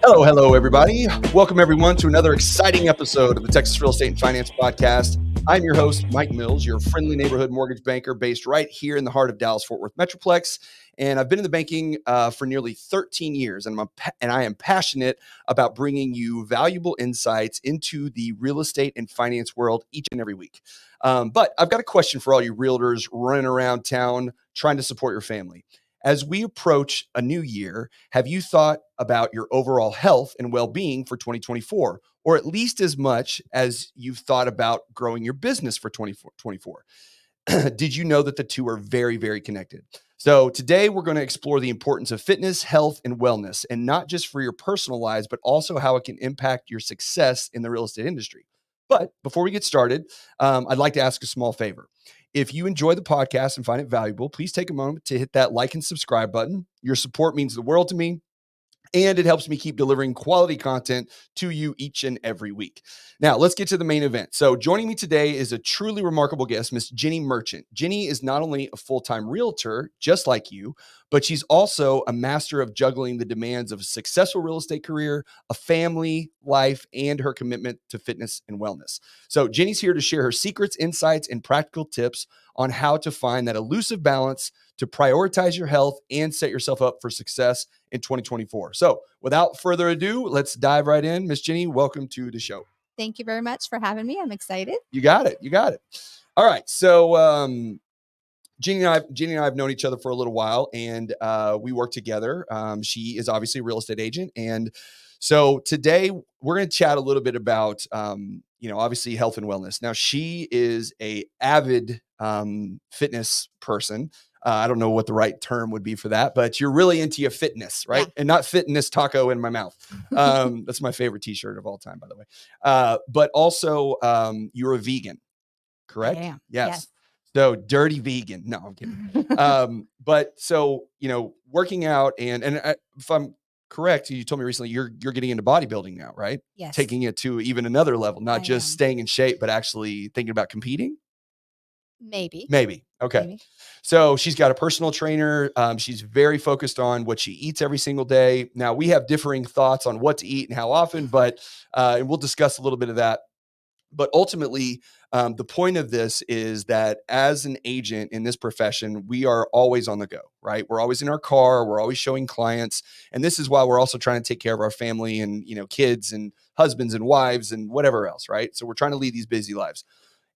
Hello, everybody. Welcome, everyone, to another exciting episode of the Texas Real Estate and Finance Podcast. I'm your host, Mike Mills, your friendly neighborhood mortgage banker based right here in the heart of Dallas-Fort Worth Metroplex. And I've been in the banking for nearly 13 years, and I am passionate about bringing you valuable insights into the real estate and finance world each and every week. But I've got a question for all you realtors running around town trying to support your family. As we approach a new year, have you thought about your overall health and well-being for 2024, or at least as much as you've thought about growing your business for 2024? Did you know that the two are very, very connected? So today we're going to explore the importance of fitness, health, and wellness, and not just for your personal lives, but also how it can impact your success in the real estate industry. But before we get started, I'd like to ask a small favor. If you enjoy the podcast and find it valuable, please take a moment to hit that like and subscribe button. Your support means the world to me, and it helps me keep delivering quality content to you each and every week. Now, let's get to the main event. So joining me today is a truly remarkable guest, Miss Jenny Merchant. Jenny is not only a full-time realtor, just like you, but she's also a master of juggling the demands of a successful real estate career, a family, life, and her commitment to fitness and wellness. So Jenny's here to share her secrets, insights, and practical tips on how to find that elusive balance to prioritize your health and set yourself up for success in 2024. So without further ado, let's dive right in. Miss Jenny, welcome to the show. Thank you very much for having me. I'm excited. You got it. You got it. All right. So Jenny and I have known each other for a little while, and we work together. She is obviously a real estate agent. And so today we're going to chat a little bit about, obviously health and wellness. Now, she is a avid fitness person. I don't know what the right term would be for that, but you're really into your fitness, right? Yeah. And not fitness taco in my mouth. That's my favorite t-shirt of all time, by the way. But also you're a vegan, correct? I am. Yes. So dirty vegan. No, I'm kidding. But so, working out and if I'm correct, you told me recently you're getting into bodybuilding now, right? Yes. Taking it to even another level, not just staying in shape, but actually thinking about competing. Maybe. Okay. Maybe. So she's got a personal trainer. She's very focused on what she eats every single day. Now we have differing thoughts on what to eat and how often, but and we'll discuss a little bit of that. But ultimately, the point of this is that as an agent in this profession, we are always on the go, right? We're always in our car. We're always showing clients. And this is why we're also trying to take care of our family and, kids and husbands and wives and whatever else, right? So we're trying to lead these busy lives.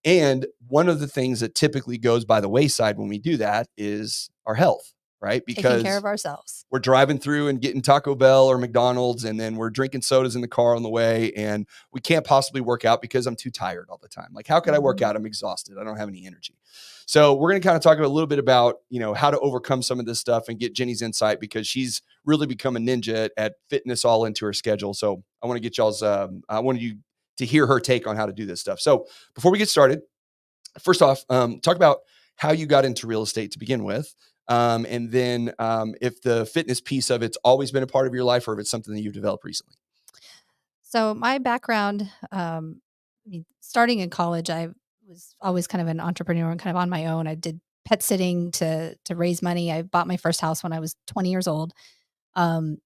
And one of the things that typically goes by the wayside when we do that is our health, right? Taking Because care of ourselves. we're driving through and getting Taco Bell or McDonald's, and then we're drinking sodas in the car on the way, and we can't possibly work out because I'm too tired all the time. Like, how could I work out? I'm exhausted. I don't have any energy. So we're going to kind of talk a little bit about, how to overcome some of this stuff and get Jenny's insight, because she's really become a ninja at fitting this all into her schedule. So I want to get y'all's, I wanted you to hear her take on how to do this stuff. So before we get started, first off, talk about how you got into real estate to begin with. And then if the fitness piece of it's always been a part of your life, or if it's something that you've developed recently. So my background, starting in college, I was always kind of an entrepreneur and kind of on my own. I did pet sitting to raise money. I bought my first house when I was 20 years old. Turned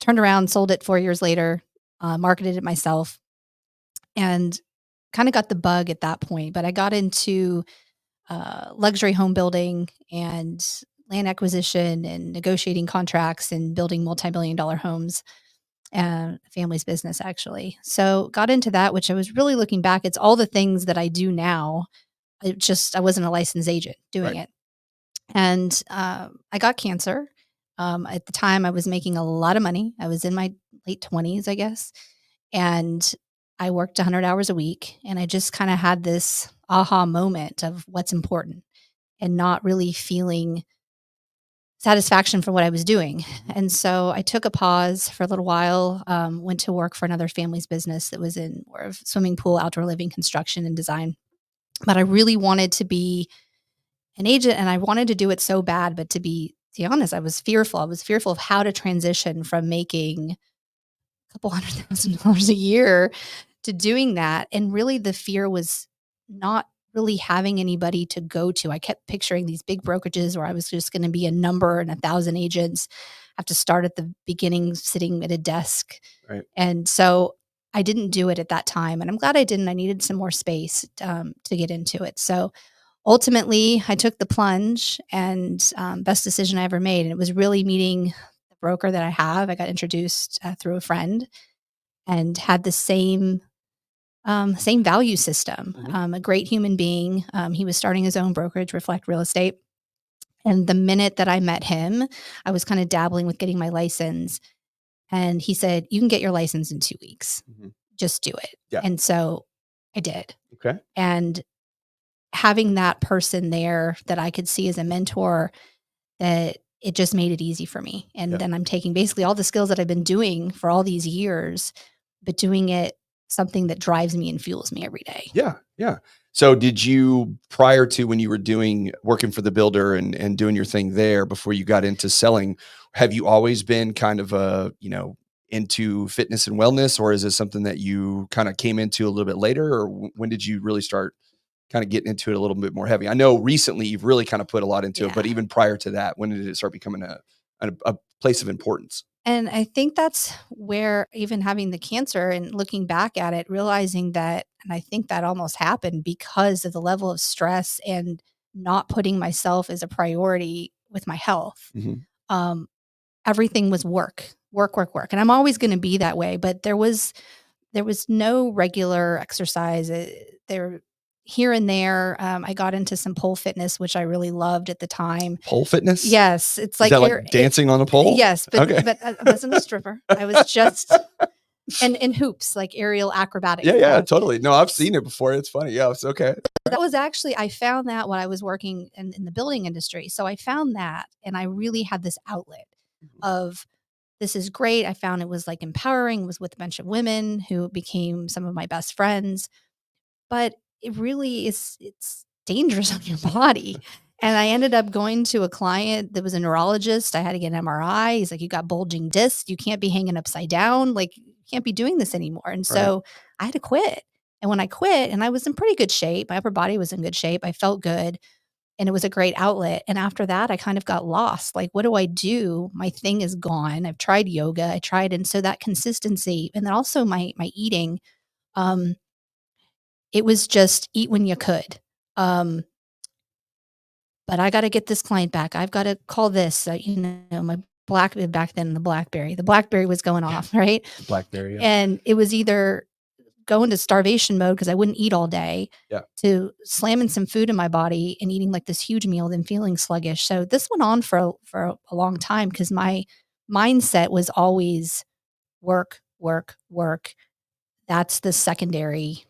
around, sold it 4 years later, marketed it myself, and kind of got the bug at that point. But I got into luxury home building and land acquisition and negotiating contracts and building multi-million-dollar homes, and family's business, actually. So got into that, which I was really looking back. It's all the things that I do now. I wasn't a licensed agent doing it. And I got cancer. At the time, I was making a lot of money. I was in my late 20s, I guess. And I worked 100 hours a week. And I just kind of had this aha moment of what's important and not really feeling satisfaction for what I was doing. And so I took a pause for a little while, went to work for another family's business that was in more of swimming pool, outdoor living, construction, and design. But I really wanted to be an agent, and I wanted to do it so bad. But to be honest, I was fearful. I was fearful of how to transition from making a couple $100,000 a year to doing that. And really the fear was not really having anybody to go to. I kept picturing these big brokerages where I was just going to be a number and 1,000 agents have to start at the beginning sitting at a desk. Right. And so I didn't do it at that time. And I'm glad I didn't. I needed some more space to get into it. So ultimately, I took the plunge and best decision I ever made. And it was really meeting the broker that I have. I got introduced through a friend and had the same value system. A great human being. He was starting his own brokerage, Reflect Real Estate. And the minute that I met him, I was kind of dabbling with getting my license. And he said, "You can get your license in 2 weeks. Just do it." Yeah. And so I did. Okay. And having that person there that I could see as a mentor, that it just made it easy for me. And then I'm taking basically all the skills that I've been doing for all these years, but doing it something that drives me and fuels me every day. Yeah. Yeah. So did you, prior to when you were working for the builder and doing your thing there before you got into selling, have you always been kind of into fitness and wellness, or is this something that you kind of came into a little bit later, or when did you really start kind of getting into it a little bit more heavy? I know recently you've really kind of put a lot into it, but even prior to that, when did it start becoming a place of importance? And I think that's where even having the cancer and looking back at it, realizing that, and I think that almost happened because of the level of stress and not putting myself as a priority with my health. Um, Everything was work, work, work, work. And I'm always going to be that way, but there was no regular exercise. There here and there, I got into some pole fitness, which I really loved at the time. Pole fitness? Yes, it's Is like that like dancing on a pole? yes, but Okay. but I wasn't a stripper. I was just and hoops, like aerial acrobatic Yeah, yeah, stuff. totally. No, I've seen it before. It's funny. Yeah, it's okay. That was actually I found that when I was working in the building industry. So I found that, and I really had this outlet of, this is great. I found it was like empowering, was with a bunch of women who became some of my best friends, but it really is, it's dangerous on your body. And I ended up going to a client that was a neurologist. I had to get an MRI. He's like, "You got bulging discs. You can't be hanging upside down. Like, you can't be doing this anymore." And Right. so I had to quit. And when I quit, and I was in pretty good shape, my upper body was in good shape. I felt good, and it was a great outlet. And after that, I kind of got lost. Like, what do I do? My thing is gone. I've tried yoga. I tried, and so that consistency, and then also my eating, um, it was just eat when you could. Um, but I got to get this client back. I've got to call this, my back then, the Blackberry was going off, right? Blackberry, yeah. And it was either go into starvation mode because I wouldn't eat all day, Yeah. to slamming some food in my body and eating like this huge meal, then feeling sluggish. So this went on for a long time because my mindset was always work, work, work. That's the secondary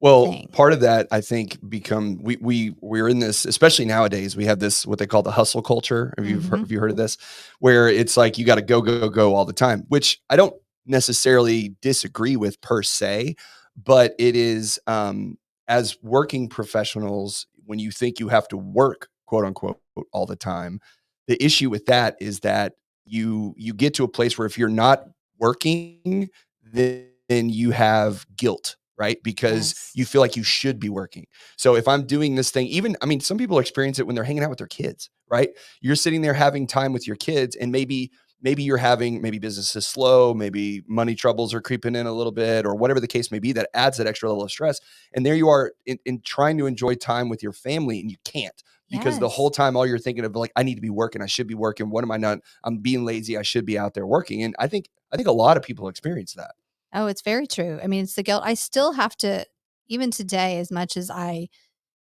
Well, thing. part of that, I think, we're in this, especially nowadays, we have this what they call the hustle culture. Have you heard of this? Where it's like you got to go, go, go all the time, which I don't necessarily disagree with per se, but it is as working professionals, when you think you have to work, quote unquote, all the time, the issue with that is that you get to a place where if you're not working, then you have guilt, right? Because Yes. you feel like you should be working. So if I'm doing this thing, even, I mean, some people experience it when they're hanging out with their kids, right? You're sitting there having time with your kids, and maybe you're having, maybe business is slow, maybe money troubles are creeping in a little bit, or whatever the case may be, that adds that extra level of stress. And there you are in trying to enjoy time with your family, and you can't, because the whole Yes. time all you're thinking of, like, I need to be working, I should be working. What am I not? I'm being lazy. I should be out there working. And I think a lot of people experience that. Oh, it's very true. I mean, it's the guilt. I still have to, even today, as much as I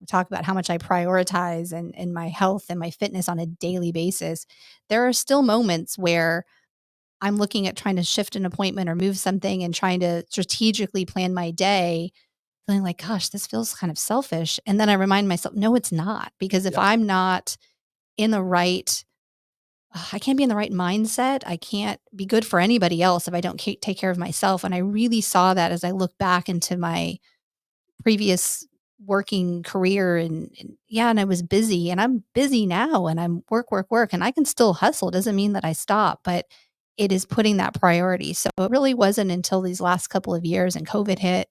talk about how much I prioritize and my health and my fitness on a daily basis, there are still moments where I'm looking at trying to shift an appointment or move something and trying to strategically plan my day, feeling like, gosh, this feels kind of selfish. And then I remind myself, no, it's not. Because if Yeah. I'm not in the right, I can't be in the right mindset. I can't be good for anybody else if I don't take care of myself. And I really saw that as I look back into my previous working career, and I was busy, and I'm busy now, and I'm work, work, work, and I can still hustle. Doesn't mean that I stop, but it is putting that priority. So it really wasn't until these last couple of years and COVID hit,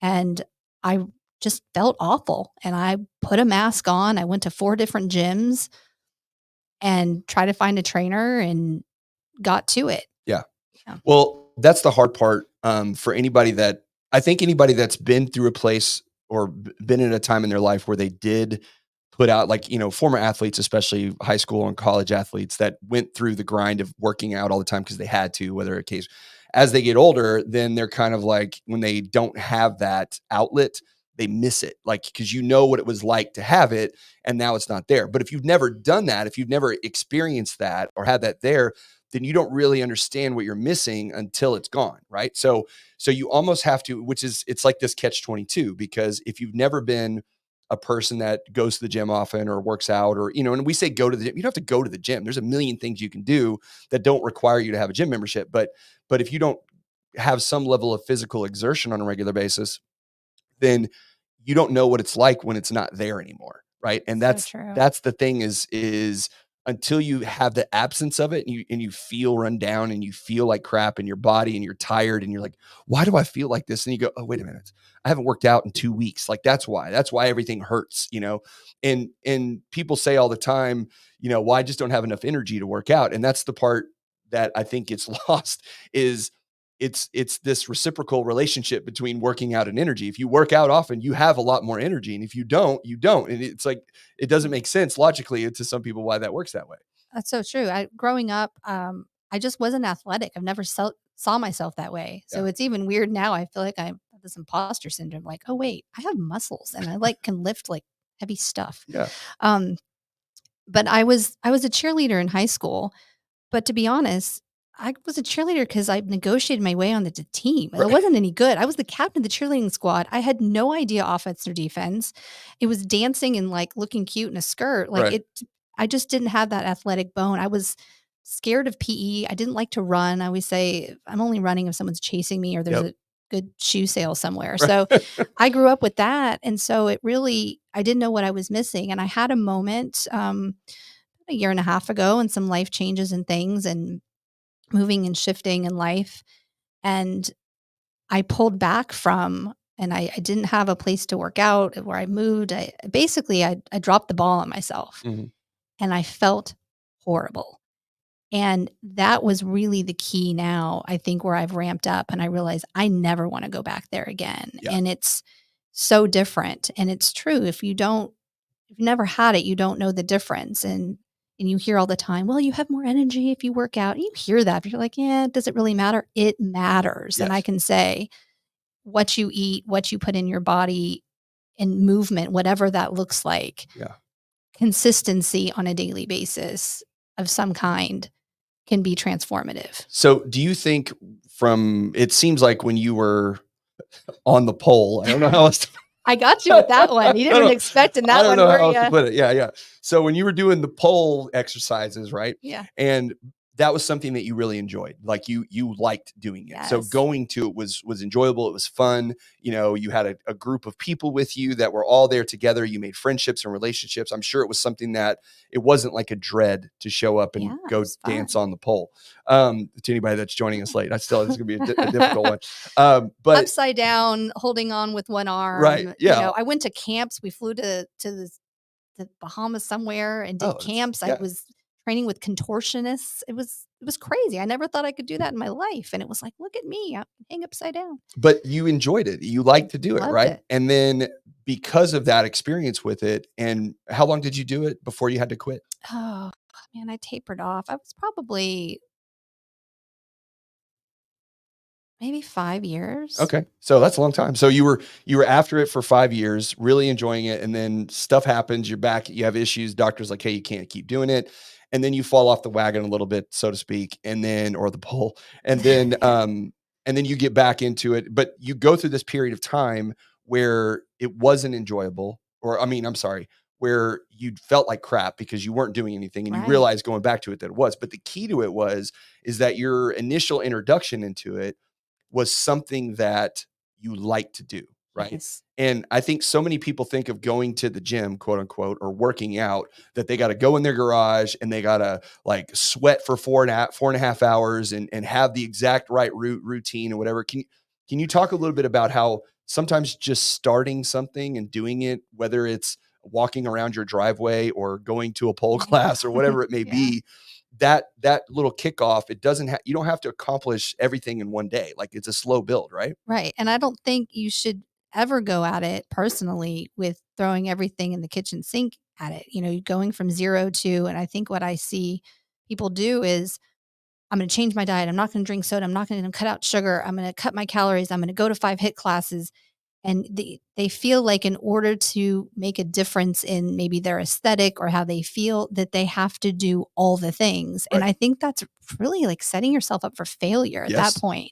and I just felt awful, and I put a mask on. I went to 4 different gyms and tried to find a trainer and got to it. Yeah. Yeah. Well, that's the hard part for anybody that I think anybody that's been through a place or been in a time in their life where they did put out, like, former athletes, especially high school and college athletes that went through the grind of working out all the time because they had to, whether a case as they get older, then they're kind of like when they don't have that outlet, they miss it. Like, because what it was like to have it and now it's not there. But if you've never done that, if you've never experienced that or had that there, then you don't really understand what you're missing until it's gone, right? So you almost have to, it's like this catch 22, because if you've never been a person that goes to the gym often or works out, or, and we say go to the gym, you don't have to go to the gym. There's a million things you can do that don't require you to have a gym membership. But if you don't have some level of physical exertion on a regular basis, then you don't know what it's like when it's not there anymore, right? And So true. that's the thing is until you have the absence of it and you feel run down and you feel like crap in your body and you're tired and you're like, why do I feel like this? And you go, oh, wait a minute, I haven't worked out in 2 weeks. Like that's why everything hurts. And people say all the time, well, I just don't have enough energy to work out. And that's the part that I think gets lost is it's this reciprocal relationship between working out and energy. If you work out often, you have a lot more energy. And if you don't, you don't. And it's like, it doesn't make sense logically to some people why that works that way. That's so true. Growing up, I just wasn't athletic. I've never saw myself that way. So Yeah. it's even weird now. I feel like I have this imposter syndrome. Like, oh wait, I have muscles and I can lift like heavy stuff. Yeah. Um, but I was a cheerleader in high school. But to be honest, I was a cheerleader because I negotiated my way on the team. It Right. wasn't any good. I was the captain of the cheerleading squad. I had no idea offense or defense. It was dancing and like looking cute in a skirt. Like Right. it, I just didn't have that athletic bone. I was scared of PE. I didn't like to run. I always say I'm only running if someone's chasing me or there's Yep. a good shoe sale somewhere. Right. So I grew up with that. And so I didn't know what I was missing. And I had a moment, a year and a half ago and some life changes and things and moving and shifting in life. And I pulled back and I didn't have a place to work out where I moved. I dropped the ball on myself Mhm. and I felt horrible. And that was really the key now, I think, where I've ramped up and I realize I never want to go back there again. Yeah. And it's so different. And it's true. If you've never had it, you don't know the difference. And you hear all the time, well, you have more energy if you work out. You hear that, but you're like, yeah, does it really matter? It matters. And I Yes. can say what you eat, what you put in your body, and movement, whatever that looks like, Yeah. consistency on a daily basis of some kind can be transformative. So do you think it seems like when you were on the pole, I don't know how else to I got you with that one. You I didn't don't expect in I that don't one, know were how else to you? put it. Yeah, yeah. So when you were doing the pole exercises, right? Yeah. And that was something that you really enjoyed. Like you liked doing it. So Yes. going to it was enjoyable. It was fun. You had a group of people with you that were all there together. You made friendships and relationships. I'm sure it was something that it wasn't like a dread to show up and Yeah, it go was dance fun. on the pole. To anybody that's joining us late, this is gonna be a difficult one. But Upside down, holding on with one right, arm. yeah. I went to camps. We flew to the Bahamas somewhere and did Oh, camps. I yeah. was training with contortionists. It was crazy. I never thought I could do that in my life. And it was like, look at me. I hang upside down. But you enjoyed it. You liked to do it, Loved right? it. And then because of that experience with it, and how long did you do it before you had to quit? Oh man, I tapered off. I was probably maybe 5 years. Okay. So that's a long time. So you were after it for 5 years, really enjoying it, and then stuff happens, you're back, you have issues, doctor's like, "Hey, you can't keep doing it." And then you fall off the wagon a little bit, so to speak, and then or the pole. And then and then you get back into it, but you go through this period of time where it wasn't enjoyable, or I mean, I'm sorry, where you felt like crap because you weren't doing anything and you Right. realized going back to it that it was. But the key to it is that your initial introduction into it was something that you like to do, right? Yes. And I think so many people think of going to the gym, quote unquote, or working out, that they got to go in their garage and they got to like sweat for 4.5 hours and have the exact right routine or whatever. Can you talk a little bit about how sometimes just starting something and doing it, whether it's walking around your driveway or going to a pole Yeah. class or whatever it may Yeah. be, that little kickoff, you don't have to accomplish everything in one day. Like, it's a slow build, right? Right. And I don't think you should ever go at it personally with throwing everything in the kitchen sink at it. You're going from 0 to, and I think what I see people do is, I'm going to change my diet. I'm not going to drink soda. I'm not going to cut out sugar. I'm going to cut my calories. I'm going to go to 5 HIIT classes. And they feel like in order to make a difference in maybe their aesthetic or how they feel, that they have to do all the things. And Right. I think that's really like setting yourself up for failure at that Yes. point.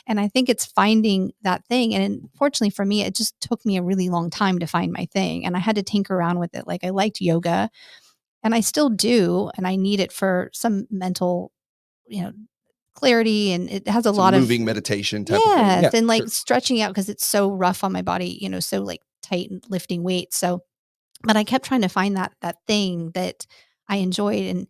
And I think it's finding that thing. And unfortunately for me, it just took me a really long time to find my thing. And I had to tinker around with it. Like, I liked yoga and I still do. And I need it for some mental, you know, clarity, and it has a Some lot of moving meditation type of thing. yes, Yeah, and like sure. stretching out because it's so rough on my body, so like tight and lifting weights. So, but I kept trying to find that thing that I enjoyed, and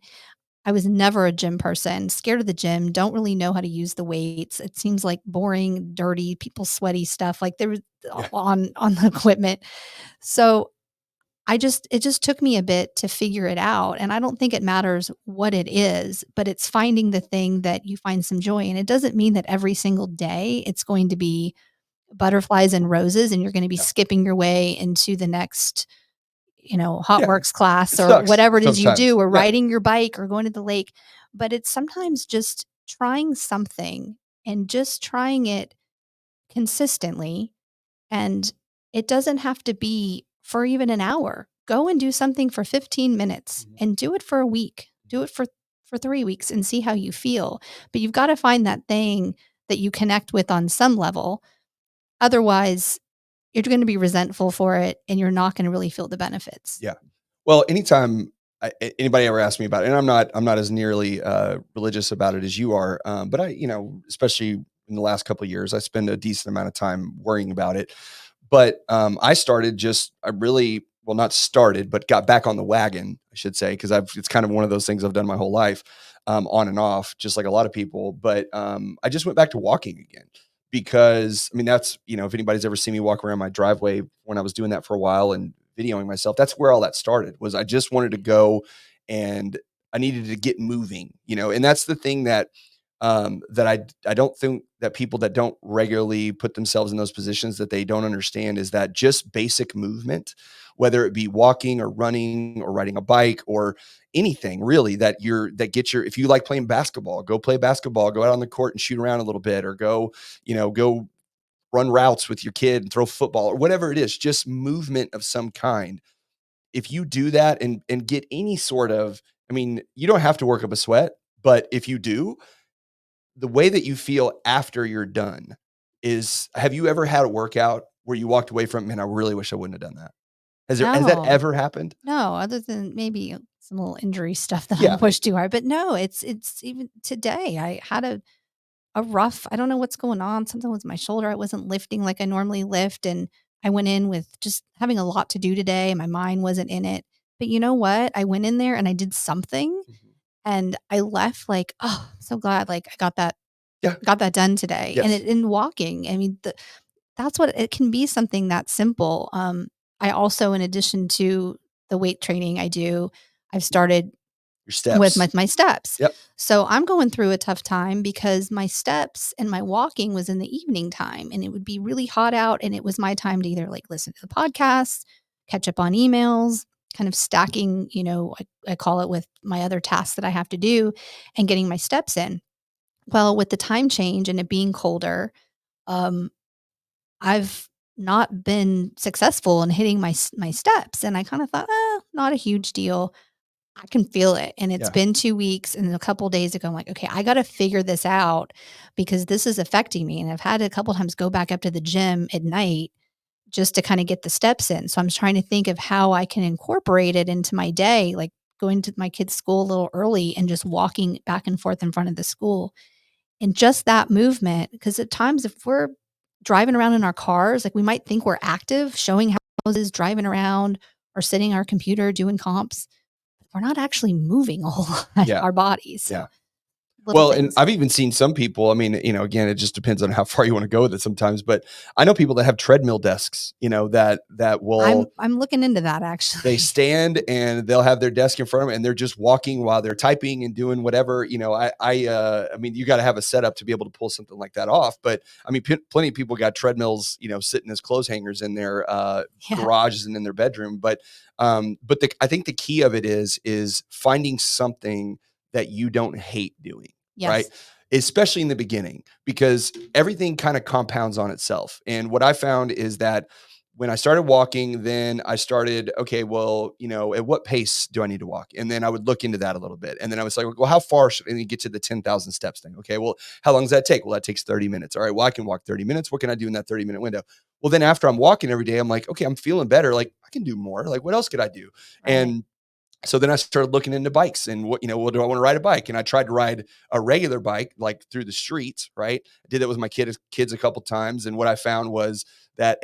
I was never a gym person, scared of the gym, don't really know how to use the weights. It seems like boring, dirty, people sweaty stuff like there was Yeah. on the equipment. So it just took me a bit to figure it out, and I don't think it matters what it is, but it's finding the thing that you find some joy in. It doesn't mean that every single day it's going to be butterflies and roses and you're gonna be Yeah. skipping your way into the next, hot Yeah. works class It or sucks whatever it is you sometimes. do, or Yeah. riding your bike or going to the lake, but it's sometimes just trying something and just trying it consistently, and it doesn't have to be for even an hour. Go and do something for 15 minutes Mhm. and do it for a week. Do it for 3 weeks and see how you feel. But you've got to find that thing that you connect with on some level. Otherwise, you're going to be resentful for it and you're not going to really feel the benefits. Yeah. Well, anytime anybody ever asks me about it, and I'm not as nearly religious about it as you are, but especially in the last couple of years, I spend a decent amount of time worrying about it. But I really, well, not started, but got back on the wagon, I should say, because it's kind of one of those things I've done my whole life, on and off, just like a lot of people. But I just went back to walking again because, I mean, that's, if anybody's ever seen me walk around my driveway when I was doing that for a while and videoing myself, that's where all that started. Was I just wanted to go, and I needed to get moving, and that's the thing that I don't think that people that don't regularly put themselves in those positions, that they don't understand, is that just basic movement, whether it be walking or running or riding a bike or anything really, if you like playing basketball, go play basketball, go out on the court and shoot around a little bit, or go run routes with your kid and throw football or whatever it is, just movement of some kind. If you do that and get any sort of, I mean, you don't have to work up a sweat, but if you do, the way that you feel after you're done have you ever had a workout where you walked away from, "Man, I really wish I wouldn't have done that." Has that No, ever happened? no, other than maybe some little injury stuff that I Yeah. pushed too hard. But no, it's even today. I had a rough, I don't know what's going on, something with my shoulder. I wasn't lifting like I normally lift, and I went in with just having a lot to do today, and my mind wasn't in it. But you know what? I went in there and I did something, Mhm. and I left like, "Oh, I'm so glad, like, I Yeah. got that done today." And Yes. in walking, I mean, that's what it can be, something that simple. I also, in addition to the weight training I do, I've started Your with steps. my steps. Yep. So I'm going through a tough time because my steps and my walking was in the evening time, and it would be really hot out, and it was my time to either like listen to the podcast, catch up on emails, kind of stacking, I call it, with my other tasks that I have to do and getting my steps in. Well, with the time change and it being colder, um, I've not been successful in hitting my steps, and I kind of thought, not a huge deal. I can feel it, and it's Yeah. been 2 weeks, and a couple days ago, I'm like, "Okay, I gotta figure this out because this is affecting me," and I've had a couple times go back up to the gym at night just to kinda get the steps in, so I'm trying to think of how I can incorporate it into my day, like going to my kids' school a little early and just walking back and forth in front of the school, and just that movement, because at times, if we're driving around in our cars, like, we might think we're active, showing houses, driving around, or sitting on our computer doing comps. We're not actually moving a whole lot, Yeah. our bodies, so Yeah. little Well, and things. I've even seen some people, I mean, again, it just depends on how far you want to go with it sometimes, but I know people that have treadmill desks, that will I'm looking into that they actually. stand and they'll have their desk in front of them and they're just walking while they're typing and doing whatever. I mean, you got to have a setup to be able to pull something like that off. But I mean, plenty of people got treadmills, sitting as clothes hangers in their Yeah. garages and in their bedroom. But I think the key of it is finding something that you don't hate doing, right? Yes. Especially in the beginning, because everything kind of compounds on itself. And what I found is that when I started walking, then I started, okay, well, at what pace do I need to walk? And then I would look into that a little bit. And then I was like, well, how far should I get to the 10,000 steps thing? Okay, well, how long does that take? Well, that takes 30 minutes. All right, well, I can walk 30 minutes. What can I do in that 30-minute window? Well, then after I'm walking every day, I'm like, okay, I'm feeling better. Like I can do more. Like what else could I do? Right. And so then I started looking into bikes and what do I want to ride a bike? And I tried to ride a regular bike, like through the streets, right? I did that with my kids a couple times. And what I found was that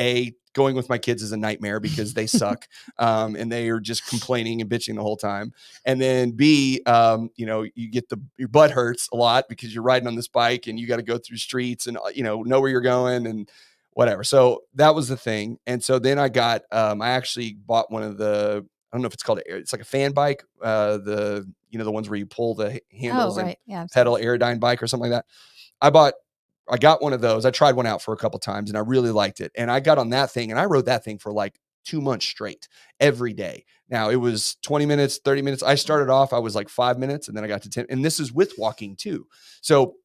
going with my kids is a nightmare because they suck. And they are just complaining and bitching the whole time. And then B, you get your butt hurts a lot because you're riding on this bike and you got to go through streets and, know where you're going and whatever. So that was the thing. And so then I actually bought one of I don't know if it's called it's like a fan bike. The ones where you pull the Oh, handles and right. Yeah, I've seen pedal those. Aerodyne bike or something like that. I got one of those. I tried one out for a couple times and I really liked it. And I got on that thing and I rode that thing for like 2 months straight every day. Now it was 20 minutes, 30 minutes. I started off, I was like 5 minutes and then I got to 10. And this is with walking too. So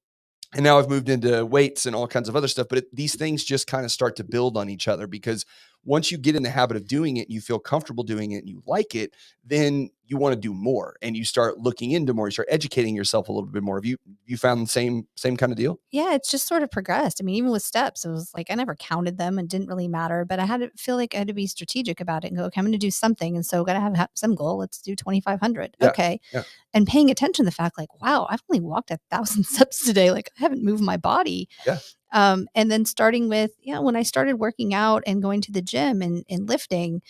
and now I've moved into weights and all kinds of other stuff, but these things just kind of start to build on each other because once you get in the habit of doing it, and you feel comfortable doing it and you like it, then you want to do more and you start looking into more, you start educating yourself a little bit more. Have you found the same kind of deal? Yeah, it's just sort of progressed. I mean, even with steps, it was like I never counted them and didn't really matter, but I had to feel like I had to be strategic about it and go, okay, I'm going to do something. And so got to have some goal. Let's do 2,500. Yeah. Okay. Yeah. And paying attention to the fact like, wow, I've only walked 1,000 steps today. Like I haven't moved my body. Yeah. And then starting with, when I started working out and going to the gym and lifting,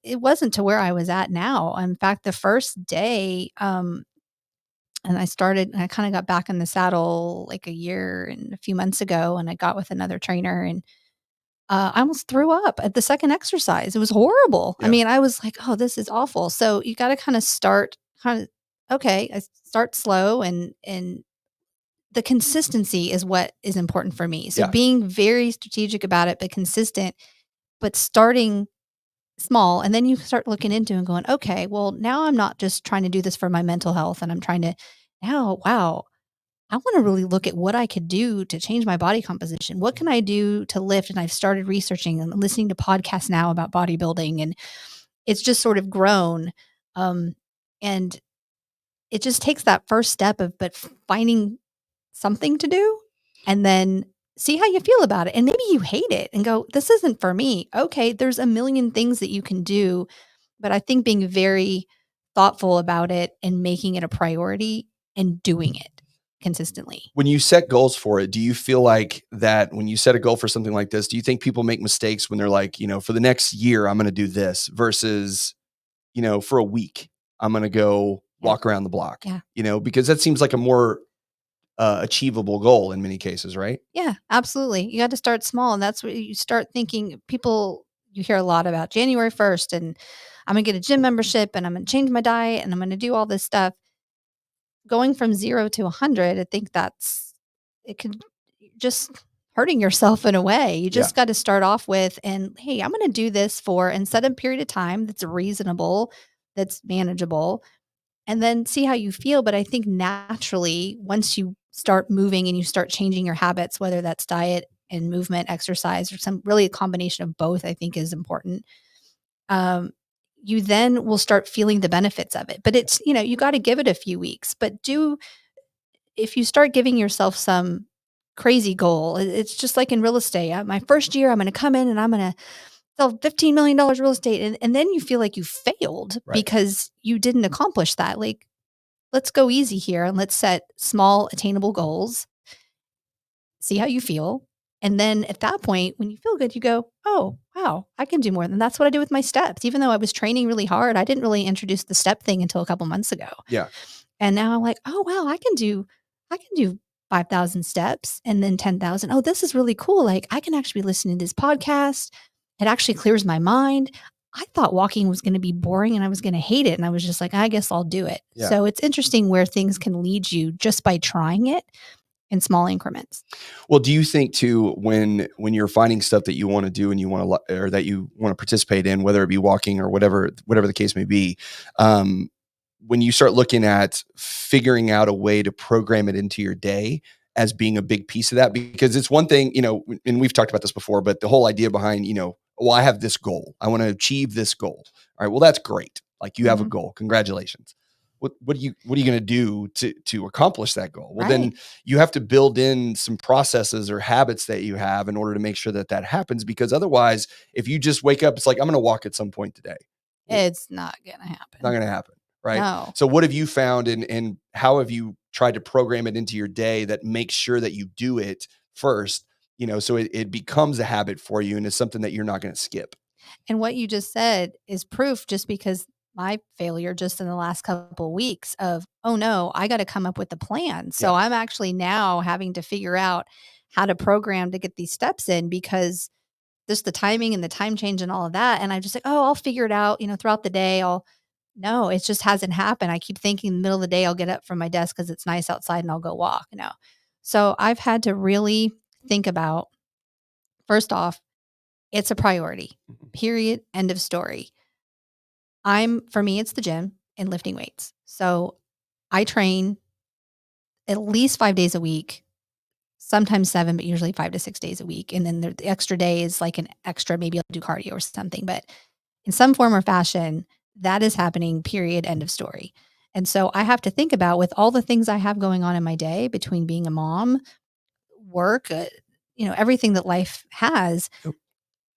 it wasn't to where I was at now. In fact, the first day, and I kind of got back in the saddle like a year and a few months ago, and I got with another trainer and I almost threw up at the second exercise. It was horrible. I Yeah. mean, I was like, oh, this is awful. So you got to kind of start okay, I start slow and the consistency is what is important for me. So Yeah. being very strategic about it, but consistent, but starting small. And then you start looking into and going, okay, well, now I'm not just trying to do this for my mental health. And I'm trying to now, wow, I want to really look at what I could do to change my body composition. What can I do to lift? And I've started researching and listening to podcasts now about bodybuilding. And it's just sort of grown. And it just takes that first step of, but finding something to do and then see how you feel about it. And maybe you hate it and go, this isn't for me. Okay, there's a million things that you can do. But I think being very thoughtful about it and making it a priority and doing it consistently. When you set goals for it, do you feel like that when you set a goal for something like this, do you think people make mistakes when they're like, for the next year, I'm going to do this versus, for a week, I'm going to go Yeah. walk around the block, Yeah. because that seems like a more achievable goal in many cases, right? Yeah, absolutely. You got to start small. And that's what you start thinking. You hear a lot about January 1st, and I'm going to get a gym membership and I'm going to change my diet and I'm going to do all this stuff. Going from 0 to 100, I think it could just hurting yourself in a way. You Yeah. just got to start off with, and hey, I'm going to do this for and set a period of time that's reasonable, that's manageable, and then see how you feel. But I think naturally, once you start moving and you start changing your habits, whether that's diet and movement, exercise, or some really a combination of both, I think is important. Um, you then will start feeling the benefits of it. But it's, you got to give it a few weeks. But if you start giving yourself some crazy goal, it's just like in real estate. My first year, I'm going to come in and I'm going to sell $15 million real estate. And then you feel like you failed Right. because you didn't accomplish that. Like, let's go easy here and let's set small, attainable goals, see how you feel. And then at that point, when you feel good, you go, oh, wow, I can do more. And that's what I do with my steps. Even though I was training really hard, I didn't really introduce the step thing until a couple months ago. Yeah. And now I'm like, oh, wow, I can do 5,000 steps and then 10,000. Oh, this is really cool. Like I can actually be listening to this podcast. It actually clears my mind. I thought walking was going to be boring and I was going to hate it. And I was just like, I guess I'll do it. Yeah. So it's interesting where things can lead you just by trying it in small increments. Well, do you think too, when you're finding stuff that you want to do and you want to, or that you want to participate in, whether it be walking or whatever the case may be, when you start looking at figuring out a way to program it into your day as being a big piece of that, because it's one thing, and we've talked about this before, but the whole idea behind, well, I have this goal. I want to achieve this goal. All right. Well, that's great. Like you have a goal. Congratulations. What are you going to do to accomplish that goal? Well, then you have to build in some processes or habits that you have in order to make sure that that happens. Because otherwise, if you just wake up, it's like, I'm going to walk at some point today. It's not going to happen. Not going to happen. Right. No. So what have you found and how have you tried to program it into your day that makes sure that you do it first, so it becomes a habit for you and it's something that you're not going to skip? And what you just said is proof, just because my failure just in the last couple of weeks of, oh no, I got to come up with a plan. So I'm actually now having to figure out how to program to get these steps in, because just the timing and the time change and all of that. And I'm just like, oh, I'll figure it out, throughout the day. No, it just hasn't happened. I keep thinking in the middle of the day, I'll get up from my desk because it's nice outside and I'll go walk. No. So I've had to really think about, first off, it's a priority, period, end of story. For me, it's the gym and lifting weights. So I train at least 5 days a week, sometimes 7, but usually 5 to 6 days a week. And then the extra day is like an extra, maybe I'll do cardio or something, but in some form or fashion, that is happening, period, end of story. And so I have to think about, with all the things I have going on in my day between being a mom, work, everything that life has,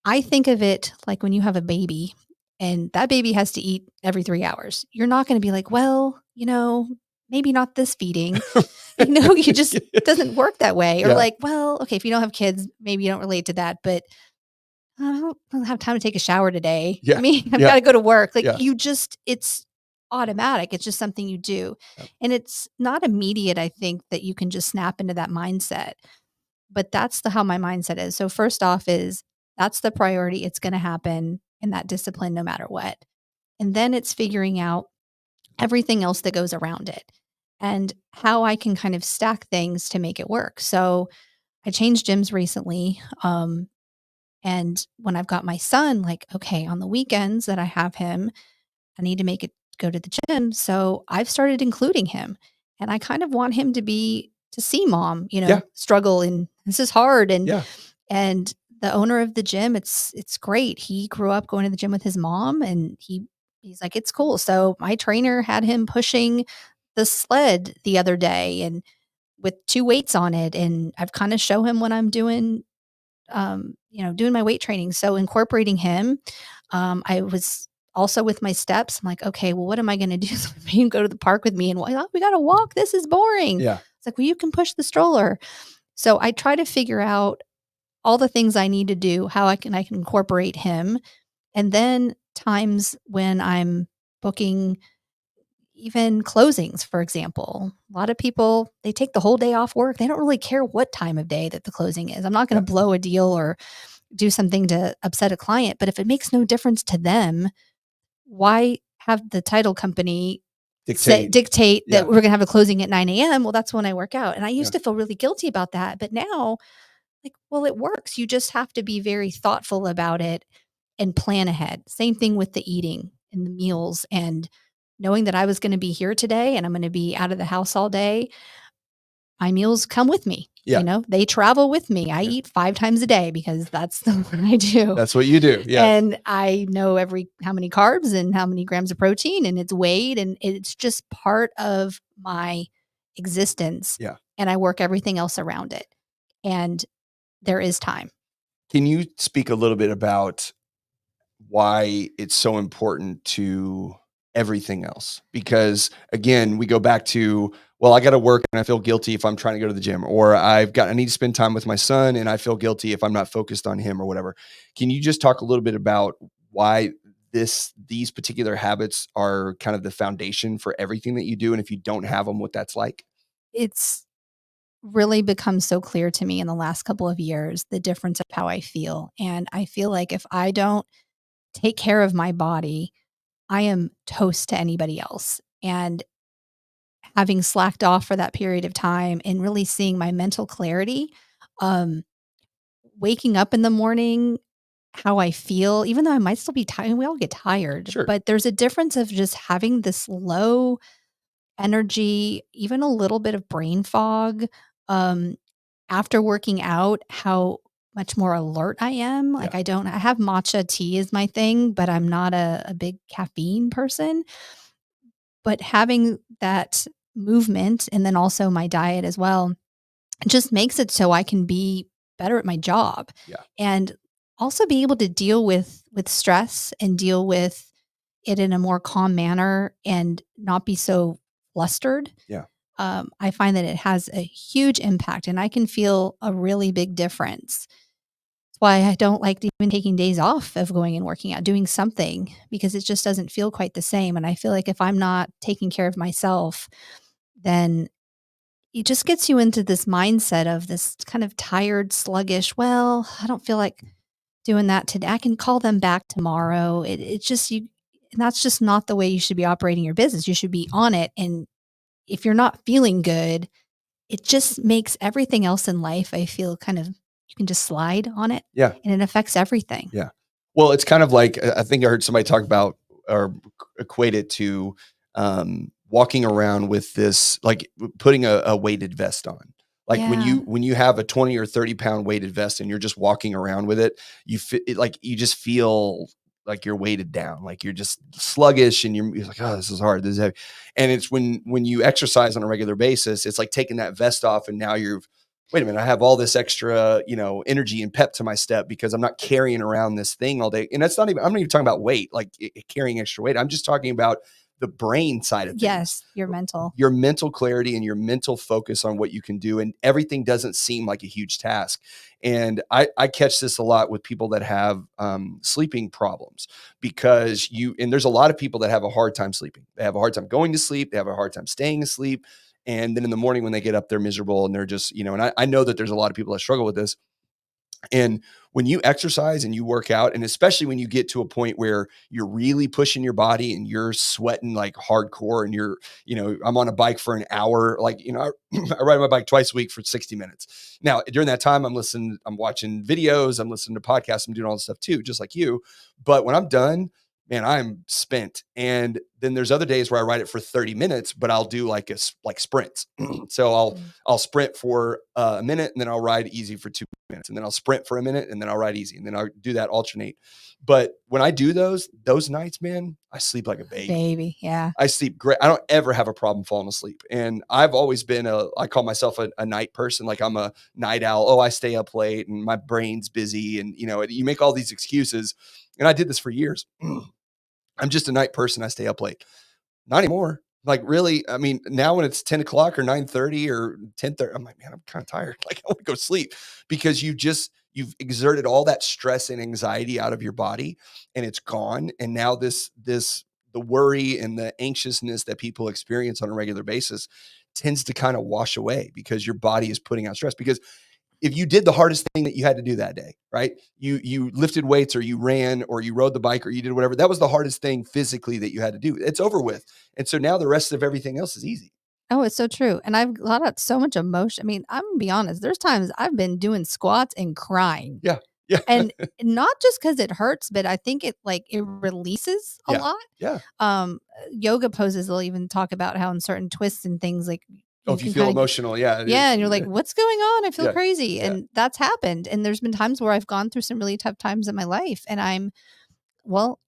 I think of it like when you have a baby and that baby has to eat every 3 hours. You're not going to be like, well, maybe not this feeding. You just, it doesn't work that way. Or like, well, okay, if you don't have kids, maybe you don't relate to that, but I don't have time to take a shower today. Yeah. I mean, I've got to go to work. Like Yeah. it's automatic. It's just something you do. Yep. And it's not immediate, I think, that you can just snap into that mindset. But that's how my mindset is. So first off is, that's the priority. It's going to happen in that discipline no matter what. And then it's figuring out everything else that goes around it and how I can kind of stack things to make it work. So I changed gyms recently. And when I've got my son, like, okay, on the weekends that I have him, I need to make it go to the gym. So I've started including him, and I kind of want him to see mom, struggle, and this is hard. And the owner of the gym, it's great. He grew up going to the gym with his mom, and he's like, it's cool. So my trainer had him pushing the sled the other day and with 2 weights on it. And I've kind of show him when I'm doing my weight training. So incorporating him, I was also with my steps. I'm like, okay, well, what am I going to do? So he can go to the park with me and we got to walk. This is boring. Yeah. It's like, well, you can push the stroller. So I try to figure out all the things I need to do, how I can incorporate him. And then times when I'm booking even closings, for example, a lot of people, they take the whole day off work. They don't really care what time of day that the closing is. I'm not going to blow a deal or do something to upset a client, but if it makes no difference to them, why have the title company dictate that we're going to have a closing at 9 a.m.? Well, that's when I work out. And I used to feel really guilty about that. But now, like, well, it works. You just have to be very thoughtful about it and plan ahead. Same thing with the eating and the meals, and knowing that I was going to be here today and I'm going to be out of the house all day. My meals come with me. Yeah. They travel with me. I eat 5 times a day because that's what I do. That's what you do. Yeah. And I know how many carbs and how many grams of protein, and it's weighed, and it's just part of my existence. Yeah. And I work everything else around it. And there is time. Can you speak a little bit about why it's so important to everything else? Because again, we go back to, well, I got to work and I feel guilty if I'm trying to go to the gym, or I need to spend time with my son and I feel guilty if I'm not focused on him or whatever. Can you just talk a little bit about why these particular habits are kind of the foundation for everything that you do? And if you don't have them, what that's like? It's really become so clear to me in the last couple of years, the difference of how I feel. And I feel like if I don't take care of my body, I am toast to anybody else. And having slacked off for that period of time and really seeing my mental clarity, um, waking up in the morning, how I feel, even though I might still be tired, we all get tired, Sure. but there's a difference of just having this low energy, even a little bit of brain fog. Um, After working out, how much more alert I am. Like Yeah. I have matcha tea is my thing, but I'm not a big caffeine person. But having that movement and then also my diet as well just makes it so I can be better at my job Yeah. and also be able to deal with stress and deal with it in a more calm manner and not be so flustered. Yeah. I find that it has a huge impact and I can feel a really big difference. That's why I don't like even taking days off of going and working out, doing something because it just doesn't feel quite the same. And I feel like if I'm not taking care of myself, then it just gets you into this mindset of this kind of tired, sluggish, well, I don't feel like doing that today. I can call them back tomorrow. It's just you and that's just not the way you should be operating your business. You should be on it. And if you're not feeling good, it just makes everything else in life, I feel kind of you can just slide on it Yeah. and it affects everything. Yeah. Well, it's kind of like I think I heard somebody talk about or equate it to walking around with this, like putting a weighted vest on. Like Yeah. when you have a 20 or 30 pound weighted vest and you're just walking around with it, like you just feel like you're weighted down, like you're just sluggish and you're like, oh, this is hard, this is heavy. And it's when you exercise on a regular basis, it's like taking that vest off and now you're wait a minute, I have all this extra, energy and pep to my step because I'm not carrying around this thing all day. And that's not even, I'm not even talking about weight, like carrying extra weight. I'm just talking about the brain side of things, Yes, you're mental. your mental clarity and your mental focus on what you can do. And everything doesn't seem like a huge task. And I catch this a lot with people that have sleeping problems because and there's a lot of people that have a hard time sleeping. They have a hard time going to sleep. They have a hard time staying asleep. And then in the morning when they get up, they're miserable and they're just, and I know that there's a lot of people that struggle with this. And when you exercise and you work out, and especially when you get to a point where you're really pushing your body and you're sweating like hardcore and I'm on a bike for an hour, like, I ride my bike twice a week for 60 minutes. Now, during that time, I'm watching videos, I'm listening to podcasts, I'm doing all this stuff too, just like you. But when I'm done, man, I'm spent. And then there's other days where I ride it for 30 minutes, but I'll do like sprints. So Mm. I'll sprint for a minute and then I'll ride easy for 2 minutes and then I'll sprint for a minute and then I'll ride easy and then I'll do that alternate. But when I do those nights, man, I sleep like a baby. Baby, yeah. I sleep great. I don't ever have a problem falling asleep. And I've always been I call myself a night person. Like I'm a night owl. Oh, I stay up late and my brain's busy. And, you make all these excuses. And I did this for years. I'm just a night person. I stay up late. Not anymore. Like really, I mean, now when it's 10 o'clock or 9:30 or 10:30, I'm like, man, I'm kind of tired. Like I want to go sleep because you've exerted all that stress and anxiety out of your body and it's gone. And now the worry and the anxiousness that people experience on a regular basis tends to kind of wash away because your body is putting out stress. Because if you did the hardest thing that you had to do that day, right? You lifted weights or you ran or you rode the bike or you did whatever. That was the hardest thing physically that you had to do. It's over with. And so now the rest of everything else is easy. Oh, it's so true, and I've got out so much emotion. I mean, I'm gonna be honest, there's times I've been doing squats and crying, Yeah. Yeah. and not just because it hurts, but I think it releases a Yeah. lot. Yeah. Yoga poses will even talk about how in certain twists and things, like, Oh, you if you can feel kinda get emotional. Yeah. yeah, and you're like, "What's going on? I feel Yeah. crazy," Yeah. and that's happened, and there's been times where I've gone through some really tough times in my life, and well,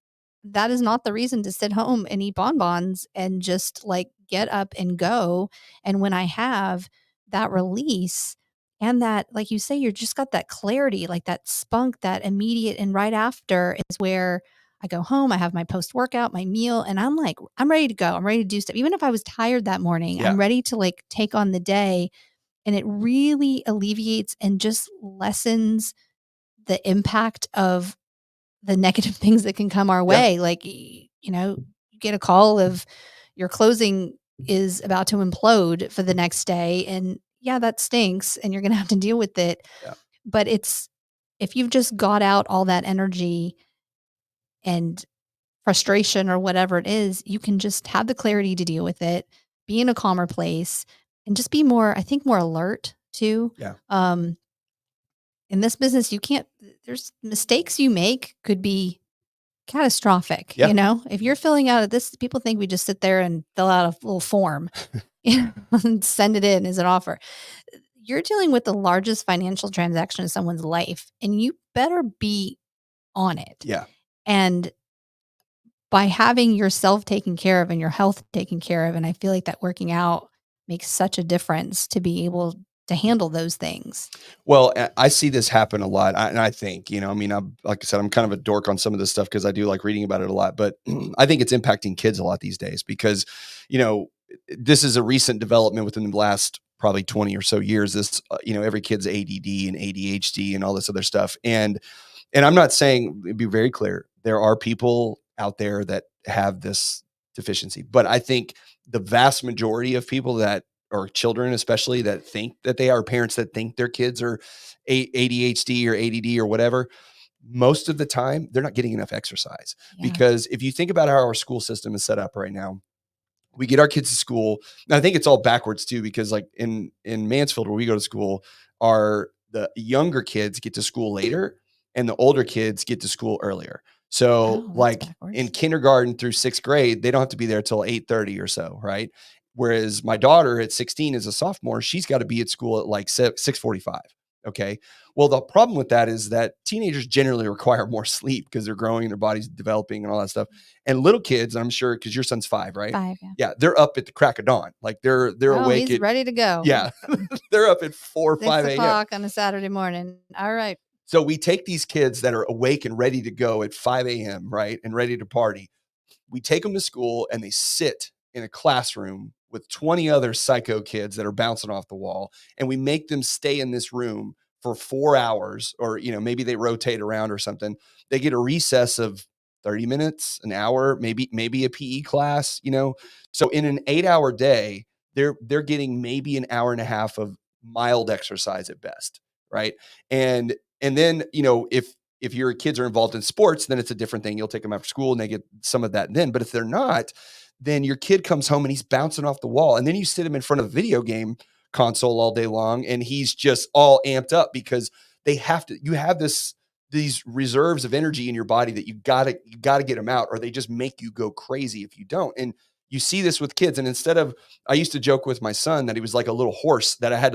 that is not the reason to sit home and eat bonbons and just like get up and go. And when I have that release and that, like you say, you're just got that clarity, like that spunk, that immediate, and right after is where I go home, I have my post workout, my meal, and I'm like, I'm ready to go. I'm ready to do stuff. Even if I was tired that morning, I'm Yeah. ready to like take on the day. And it really alleviates and just lessens the impact of the negative things that can come our Yeah. way. Like, you get a call of your closing is about to implode for the next day. And yeah, that stinks and you're going to have to deal with it. Yeah. But if you've just got out all that energy and frustration or whatever it is, you can just have the clarity to deal with it, be in a calmer place, and just be more, I think, more alert too. Yeah. In this business, you can't, there's mistakes you make could be catastrophic. Yeah. If you're filling out this, people think we just sit there and fill out a little form and send it in as an offer. You're dealing with the largest financial transaction in someone's life, and you better be on it. Yeah. And by having yourself taken care of and your health taken care of, and I feel like that working out makes such a difference to be able to handle those things. Well, I see this happen a lot, and I think, I mean, I'm like I said, I'm kind of a dork on some of this stuff because I do like reading about it a lot. But I think it's impacting kids a lot these days because, you know, this is a recent development within the last probably 20 or so years. This, every kid's ADD and ADHD and all this other stuff, and I'm not saying, be very clear, there are people out there that have this deficiency, but I think the vast majority of people that or children, especially that think that they are parents that think their kids are ADHD or ADD or whatever, most of the time they're not getting enough exercise. Yeah. Because if you think about how our school system is set up right now, we get our kids to school. And I think it's all backwards too, because like in Mansfield, where we go to school, the younger kids get to school later and the older kids get to school earlier. So Oh, that's like in backwards. kindergarten through sixth grade, they don't have to be there till 8:30 or so. Right. Whereas my daughter at 16 is a sophomore, she's got to be at school at like 6:45. Okay. Well, the problem with that is that teenagers generally require more sleep because they're growing and their body's developing and all that stuff. And little kids, I'm sure, because your son's 5, right? 5, yeah. Yeah, they're up at the crack of dawn. Like they're Oh, awake he's at, ready to go. yeah, they're up at 4 or 6 5 a.m. o'clock on a Saturday morning. All right. So we take these kids that are awake and ready to go at 5 a.m., right? And ready to party. We take them to school and they sit in a classroom with 20 other psycho kids that are bouncing off the wall. And we make them stay in this room for 4 hours, or, maybe they rotate around or something. They get a recess of 30 minutes, an hour, maybe a PE class, So in an 8-hour day, they're getting maybe an hour and a half of mild exercise at best. Right. And then, if your kids are involved in sports, then it's a different thing. You'll take them after school and they get some of that then. But if they're not, then your kid comes home and he's bouncing off the wall. And then you sit him in front of a video game console all day long and he's just all amped up because you have these reserves of energy in your body that you gotta get them out, or they just make you go crazy if you don't. And you see this with kids. And I used to joke with my son that he was like a little horse that I had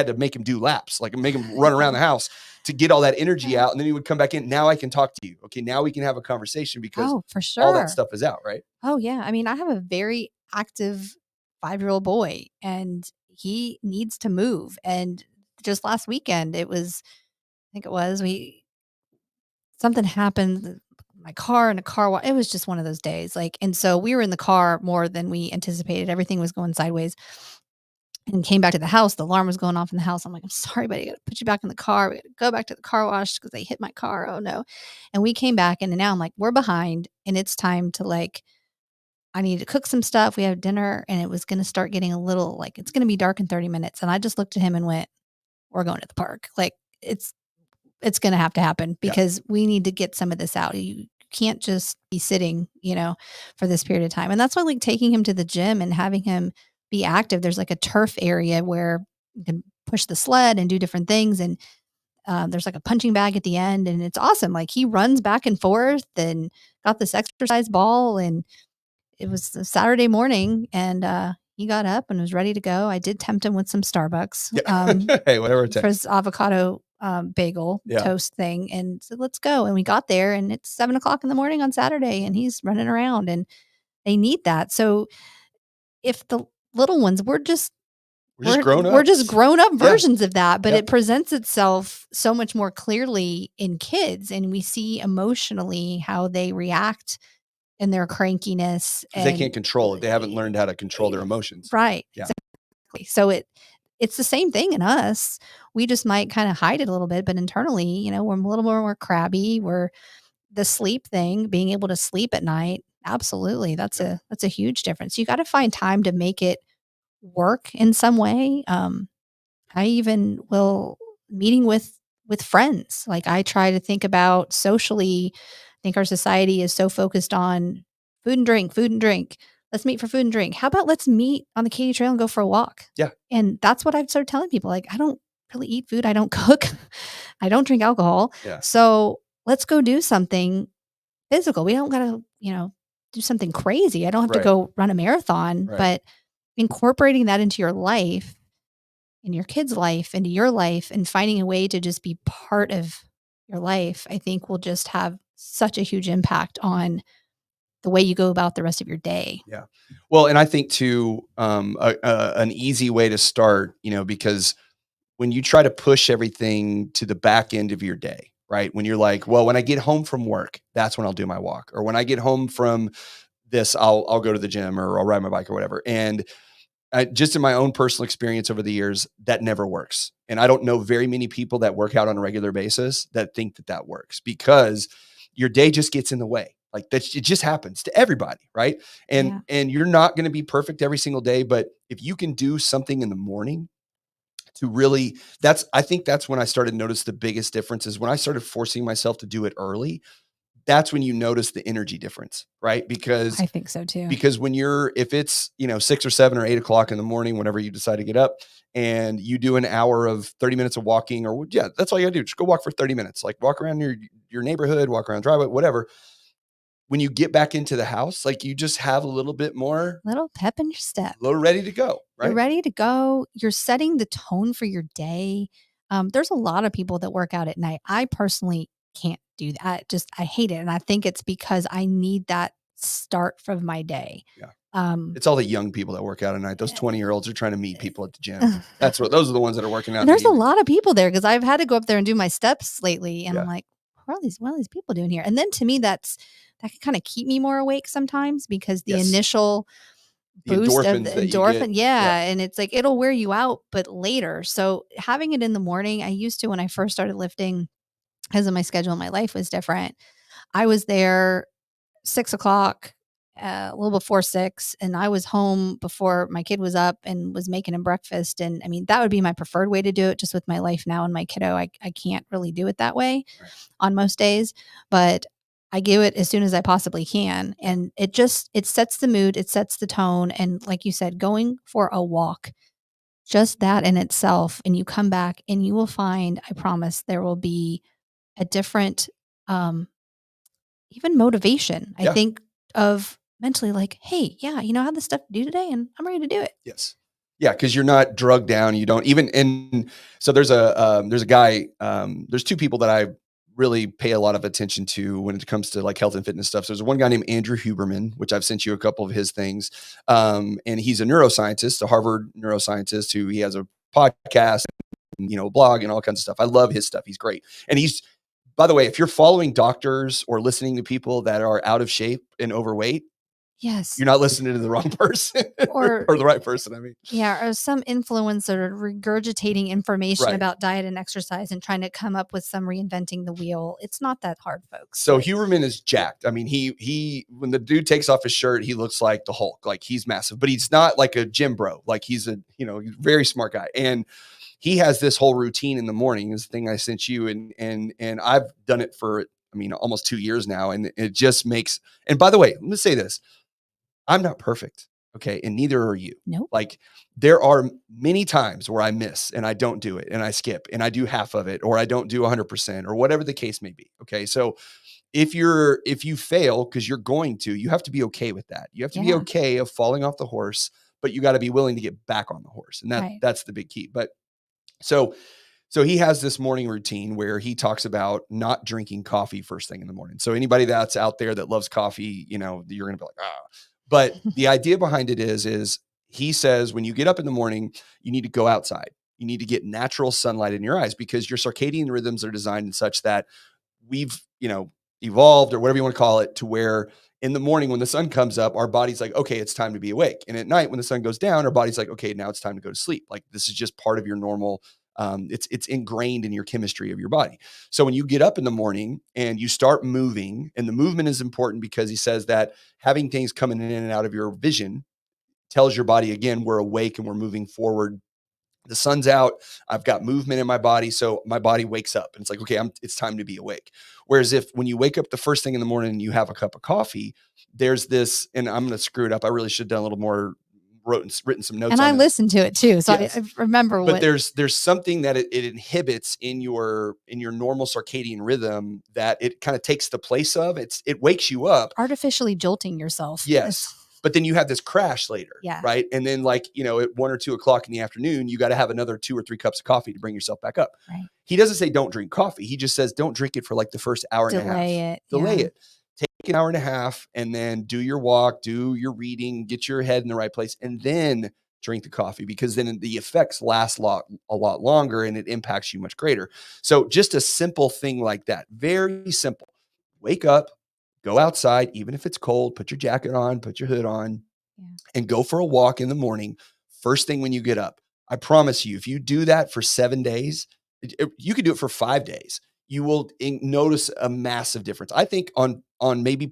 to make him do laps, like make him run around the house to get all that energy out. And then he would come back in. Now I can talk to you. Okay. Now we can have a conversation because Oh, for all that sure. stuff is out. Right. Oh, yeah. I mean, I have a very active 5-year-old boy, and he needs to move. And just last weekend, I think it was, something happened. My car and a it was just one of those days. And so we were in the car more than we anticipated. Everything was going sideways. And came back to the house. The alarm was going off in the house. I'm like, I'm sorry, buddy. I got to put you back in the car. We got to go back to the car wash because they hit my car. Oh no. And we came back, and now I'm like, we're behind, and it's time to I need to cook some stuff. We have dinner, and it was going to start getting a little it's going to be dark in 30 minutes. And I just looked at him and went, we're going to the park. It's going to have to happen because we need to get some of this out. You can't just be sitting, for this period of time. And that's why taking him to the gym and having him be active. There's a turf area where you can push the sled and do different things. And there's a punching bag at the end, and it's awesome. He runs back and forth and got this exercise ball, and it was a Saturday morning, and he got up and was ready to go. I did tempt him with some Starbucks. Hey, whatever it For takes. his avocado bagel toast thing, and said, let's go. And we got there, and it's 7 o'clock in the morning on Saturday, and he's running around, and they need that. So if the little ones, we're just grown up versions of that, but it presents itself so much more clearly in kids, and we see emotionally how they react in their crankiness, Because they can't control it. They haven't learned how to control their emotions. Right. Yeah. Exactly. So it's the same thing in us. We just might kind of hide it a little bit, but internally, we're a little more crabby. We're the sleep thing, being able to sleep at night. Absolutely. That's a huge difference. You got to find time to make it work in some way. I even will meeting with friends. Like I try to think about socially. I think our society is so focused on food and drink, food and drink. Let's meet for food and drink. How about let's meet on the Katy Trail and go for a walk? Yeah. And that's what I've started telling people. Like I don't really eat food. I don't cook. I don't drink alcohol. Yeah. So let's go do something physical. We don't gotta, do something crazy. I don't have to Right. go run a marathon, Right. but incorporating that into your life, in your kid's life, into your life, and finding a way to just be part of your life, I think will just have such a huge impact on the way you go about the rest of your day. Yeah. Well, and I think too, an easy way to start, because when you try to push everything to the back end of your day, right? When you're like, well, when I get home from work, that's when I'll do my walk. Or when I get home from this, I'll go to the gym or I'll ride my bike or whatever. And just in my own personal experience over the years, that never works. And I don't know very many people that work out on a regular basis that think that that works because your day just gets in the way. Like that, it just happens to everybody, right? And Yeah. and you're not going to be perfect every single day, but if you can do something in the morning to really, I think that's when I started to notice the biggest difference is when I started forcing myself to do it early. That's when you notice the energy difference, right? I think so too. Because if it's 6 or 7 or 8 o'clock in the morning, whenever you decide to get up, and you do an hour of 30 minutes of walking, or yeah, that's all you gotta do. Just go walk for 30 minutes, like walk around your neighborhood, walk around the driveway, whatever. When you get back into the house, like you just have a little bit more, Little pep in your step. a little ready to go, You're right? ready to go. You're setting the tone for your day. There's a lot of people that work out at night. I personally can't do that. I hate it. And I think it's because I need that start from my day. Yeah. Um, It's all the young people that work out at night. Those 20-year-olds are trying to meet people at the gym. and Those are the ones that are working out in the there's a evening. lot of people there because I've had to go up there and do my steps lately. And I'm Yeah. like, what are these people doing here? And then to me, that can kind of keep me more awake sometimes because the Yes. initial The boost of the endorphins that you endorphin, get. Yeah. yeah, and it's like it'll wear you out, but later. So having it in the morning, I used to when I first started lifting, because of my schedule and my life was different. I was there 6 o'clock, a little before 6, and I was home before my kid was up and was making him breakfast. And I mean, that would be my preferred way to do it. Just with my life now and my kiddo, I can't really do it that way Right. on most days, but I do it as soon as I possibly can. Yeah. And it sets the mood, it sets the tone. And like you said, going for a walk, just that in itself, and you come back and you will find, I promise, there will be a different, um, even motivation, I Yeah. think, of mentally like, hey, yeah, I have this stuff to do today and I'm ready to do it. Yes. Yeah, because you're not drugged down. You don't even, and so there's a guy, there's two people that I really pay a lot of attention to when it comes to like health and fitness stuff. So there's one guy named Andrew Huberman, which I've sent you a couple of his things. And he's a neuroscientist, a Harvard neuroscientist who he has a podcast and blog and all kinds of stuff. I love his stuff. He's great. And by the way, if you're following doctors or listening to people that are out of shape and overweight, Yes. you're not listening to the wrong person Or or the right person. I mean, yeah, or some influencer regurgitating information right. about diet and exercise and trying to come up with some reinventing the wheel. It's not that hard, folks. So Huberman is jacked. I mean, he when the dude takes off his shirt, he looks like the Hulk. Like he's massive, but he's not like a gym bro. Like he's a he's a very smart guy, and he has this whole routine in the morning. Is the thing I sent you, and I've done it for almost 2 years now, and it just makes. And by the way, let me say this: I'm not perfect, okay, and neither are you. Nope. Like there are many times where I miss and I don't do it, and I skip, and I do half of it, or I don't do 100%, or whatever the case may be. Okay, so if you fail, because you're going to, you have to be okay with that. You have to be Yeah. okay of falling off the horse, but you got to be willing to get back on the horse. And Right. that's the big key. But so so he has this morning routine where he talks about not drinking coffee first thing in the morning. So anybody that's out there that loves coffee, you're going to be like, ah. But the idea behind it is he says when you get up in the morning, you need to go outside. You need to get natural sunlight in your eyes because your circadian rhythms are designed in such that we've, evolved or whatever you want to call it to where in the morning when the sun comes up, our body's like, okay, it's time to be awake. And at night when the sun goes down, our body's like, okay, now it's time to go to sleep. Like this is just part of your normal it's ingrained in your chemistry of your body. So when you get up in the morning and you start moving, and the movement is important because he says that having things coming in and out of your vision tells your body again we're awake and we're moving forward The sun's out, I've got movement in my body, so my body wakes up and it's like, okay, it's time to be awake. Whereas when you wake up the first thing in the morning and you have a cup of coffee, there's this, and I'm going to screw it up. I really should have done a little more, written some notes And on I this. listened to it too, so Yes. I remember But what. there's something that it inhibits in your normal circadian rhythm that it kind of takes the place of. It wakes you up. Artificially jolting yourself. Yes. But then you have this crash later, Yeah. right? And then at 1 or 2 o'clock in the afternoon, you got to have another 2 or 3 cups of coffee to bring yourself back up. Right. He doesn't say don't drink coffee. He just says don't drink it for like the first hour and a half. Delay it. Take an hour and a half and then do your walk, do your reading, get your head in the right place, and then drink the coffee, because then the effects last a lot longer and it impacts you much greater. So just a simple thing like that, very simple. Wake up, go outside, even if it's cold, put your jacket on, put your hood on, and go for a walk in the morning, first thing when you get up. I promise you, if you do that for 7 days, you could do it for 5 days. You will notice a massive difference. I think on maybe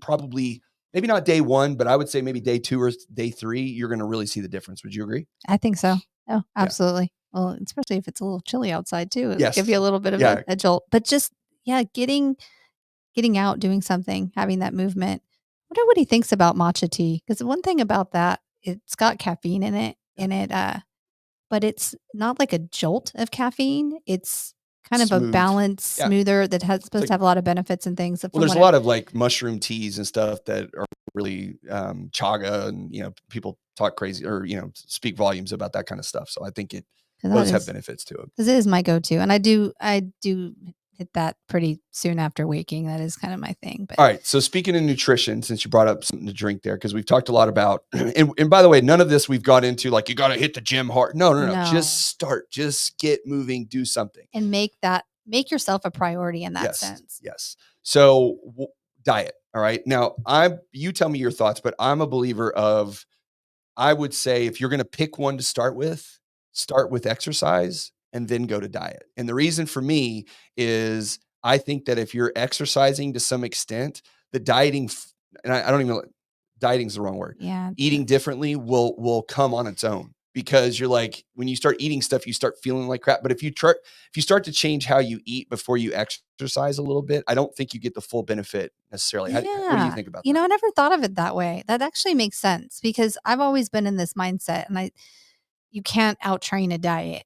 not day 1, but I would say maybe day 2 or day 3, you're going to really see the difference. Would you agree? I think so. Oh, absolutely. Yeah. Well, especially if it's a little chilly outside too. It'll give you a little bit of a jolt. But just, getting out, doing something, having that movement. I wonder what he thinks about matcha tea. Because one thing about that, it's got caffeine in it, but it's not like a jolt of caffeine. It's kind of a balanced, smoother, that has supposed to have a lot of benefits and things. Well, there's a lot of like mushroom teas and stuff that are really chaga, and people talk crazy or speak volumes about that kind of stuff. So I think those have benefits to it. Because it is my go-to, and I do hit that pretty soon after waking. That is kind of my thing. But all right. So speaking of nutrition, since you brought up something to drink there, because we've talked a lot about, and by the way, none of this we've got into like, you got to hit the gym hard. No. Just start, just get moving, do something. And make yourself a priority in that sense. Yes. So diet. All right. Now you tell me your thoughts, but I'm a believer of, I would say if you're going to pick one to start with exercise and then go to diet. And the reason for me is I think that if you're exercising to some extent, the dieting, and I don't even, dieting is the wrong word. Yeah. Eating differently will come on its own, because you're like, when you start eating stuff, you start feeling like crap. But if you start to change how you eat before you exercise a little bit, I don't think you get the full benefit necessarily. What do you think about that? I never thought of it that way. That actually makes sense, because I've always been in this mindset, and you can't out-train a diet.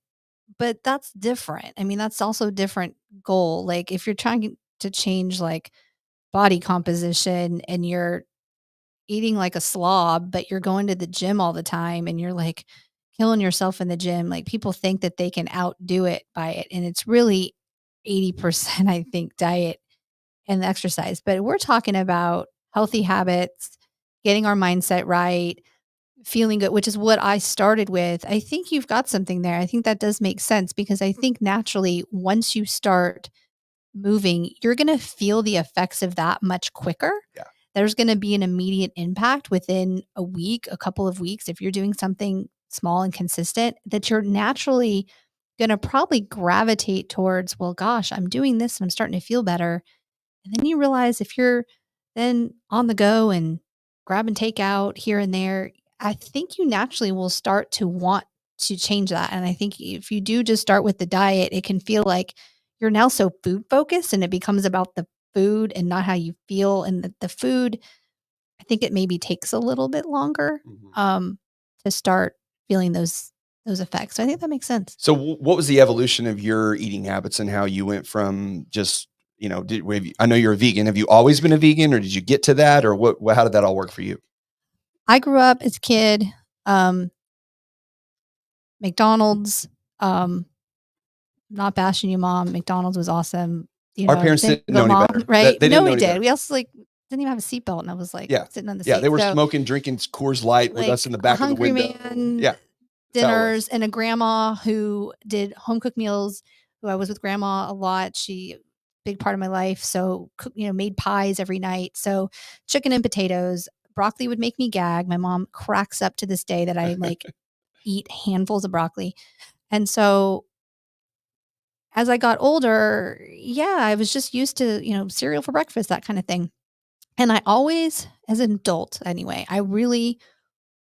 But that's different. I mean, that's also a different goal. Like if you're trying to change like body composition and you're eating like a slob, but you're going to the gym all the time and you're like killing yourself in the gym, like people think that they can outdo it by it. And it's really 80%, I think, diet and exercise. But we're talking about healthy habits, getting our mindset right, feeling good, which is what I started with. I think you've got something there. I think that does make sense, because I think naturally, once you start moving, you're going to feel the effects of that much quicker. Yeah. There's going to be an immediate impact within a week, a couple of weeks. If you're doing something small and consistent, that you're naturally going to probably gravitate towards, well, gosh, I'm doing this and I'm starting to feel better. And then you realize if you're then on the go and grabbing takeout here and there, I think you naturally will start to want to change that. And I think if you do just start with the diet, it can feel like you're now so food focused, and it becomes about the food and not how you feel. And the food, I think it maybe takes a little bit longer to start feeling those effects. So I think that makes sense. So what was the evolution of your eating habits and how you went from just, I know you're a vegan. Have you always been a vegan, or did you get to that, or how did that all work for you? I grew up as a kid, McDonald's, not bashing you, Mom. McDonald's was awesome. Our parents didn't know any better. Right? They No, didn't we know did. any We also didn't even have a seatbelt, and I was like sitting on the seat. Yeah, they were smoking, drinking Coors Light with us in the back of the window. Man dinners, and a grandma who did home cooked meals, who I was with grandma a lot. She big part of my life. So, made pies every night. So chicken and potatoes. Broccoli would make me gag. My mom cracks up to this day that I like eat handfuls of broccoli. And so as I got older, I was just used to, cereal for breakfast, that kind of thing. And I always, as an adult anyway, I really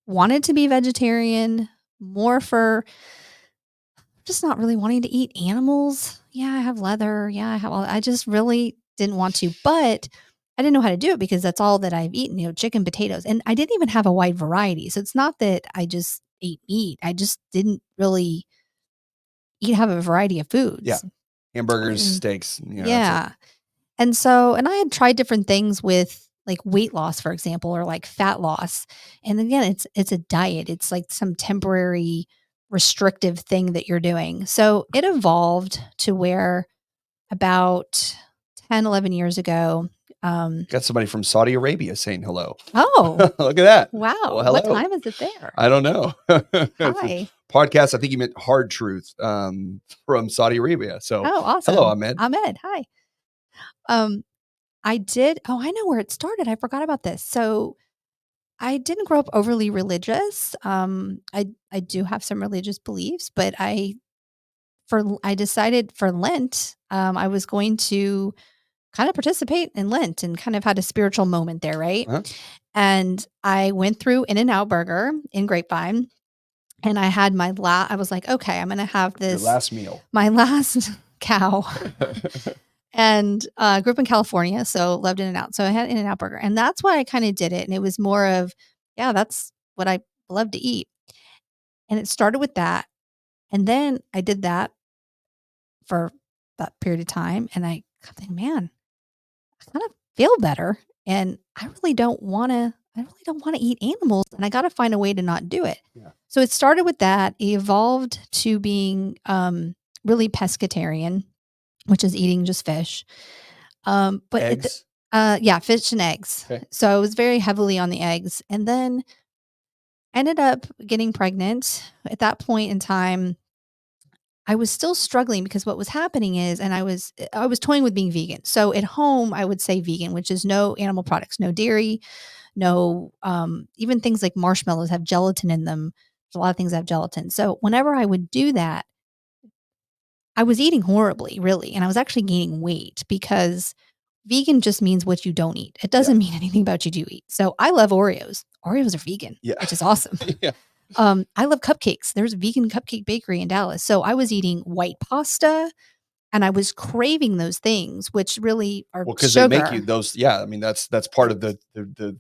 wanted to be vegetarian, more for just not really wanting to eat animals. Yeah, I have leather. Yeah, I have all I just really didn't want to, but I didn't know how to do it because that's all that I've eaten, chicken, potatoes, and I didn't even have a wide variety. So it's not that I just ate meat. I just didn't really have a variety of Yeah. foods. Hamburgers, And steaks, that's it. yeah. And I had tried different things with like weight loss, for example, or like fat loss. And again, it's a diet. It's like some temporary restrictive thing that you're doing. So it evolved to where about 10, 11 years ago. Got somebody from Saudi Arabia saying hello. Oh, Look at that. wow. Well, What hello. time is it there? I don't know. Hi. Podcast, I think you meant Hard Truth from Saudi Arabia. So Oh, hello, awesome. Ahmed. Ahmed. Hi. Um, I did. Oh, I know where it started. I forgot about this. So I didn't grow up overly religious. I do have some religious beliefs, but I decided for Lent, I was going to kind of participate in Lent and kind of had a spiritual moment there, right? Uh-huh. And I went through In-N-Out Burger in Grapevine, and I had I was like, okay, I'm going to have Your this last meal. my last cow. And grew up in California, so loved In-N-Out. So I had In-N-Out Burger, and that's why I kind of did it. And it was more of, yeah, that's what I love to eat. And it started with that. And then I did that for that period of time. And I think, man, I kind of feel better. And I really don't want to eat animals. And I got to find a way to not do it. Yeah. So it started with that. It evolved to being really pescatarian, which is eating just fish. But Eggs. yeah, fish and eggs. Okay. So I was very heavily on the eggs, and then ended up getting pregnant. At that point in time, I was still struggling because what was happening is, and I was toying with being vegan. So at home, I would say vegan, which is no animal products, no dairy, no even things like marshmallows have gelatin in them. There's a lot of things that have gelatin. So whenever I would do that, I was eating horribly, really, and I was actually gaining weight because vegan just means what you don't eat. It doesn't mean anything about you do eat. So I love Oreos. Oreos are vegan, Yeah. which is awesome. Yeah. I love cupcakes. There's a vegan cupcake bakery in Dallas. So I was eating white pasta and I was craving those things, which really are Well, because they make you sugar. those. Yeah. I mean, that's part of the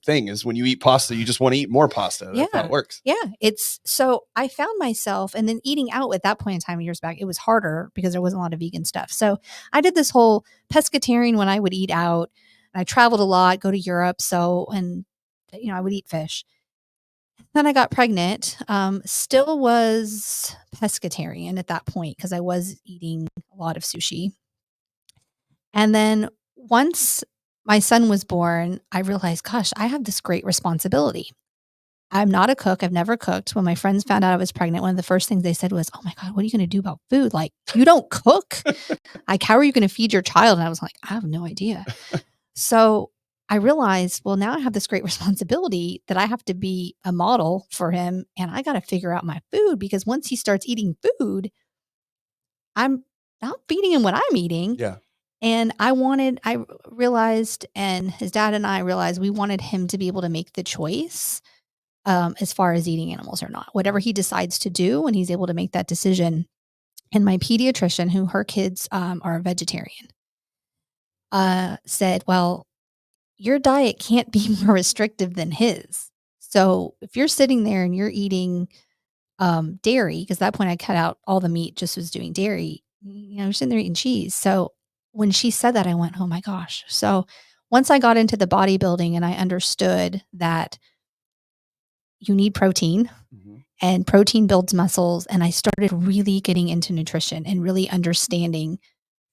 thing is when you eat pasta, you just want to eat more pasta. That's how it Yeah. works. Yeah. It's so I found myself and then eating out at that point in time years back, it was harder because there wasn't a lot of vegan stuff. So I did this whole pescatarian when I would eat out. And I traveled a lot, go to Europe. So, and, I would eat fish. Then I got pregnant, still was pescatarian at that point because I was eating a lot of sushi. And then once my son was born, I realized, gosh, I have this great responsibility. I'm not a cook. I've never cooked. When my friends found out I was pregnant, one of the first things they said was, "Oh my God, what are you going to do about food? Like, you don't cook. Like, how are you going to feed your child?" And I was like, I have no idea. So I realized, well, now I have this great responsibility that I have to be a model for him. And I got to figure out my food because once he starts eating food, I'm not feeding him what I'm eating. Yeah. And I realized, and his dad and I realized we wanted him to be able to make the choice as far as eating animals or not. Whatever he decides to do, and he's able to make that decision. And my pediatrician, who her kids are a vegetarian, said, well, your diet can't be more restrictive than his. So if you're sitting there and you're eating dairy, because at that point I cut out all the meat, just was doing dairy, you're sitting there eating cheese. So when she said that, I went, oh my gosh. So once I got into the bodybuilding and I understood that you need protein and protein builds muscles, and I started really getting into nutrition and really understanding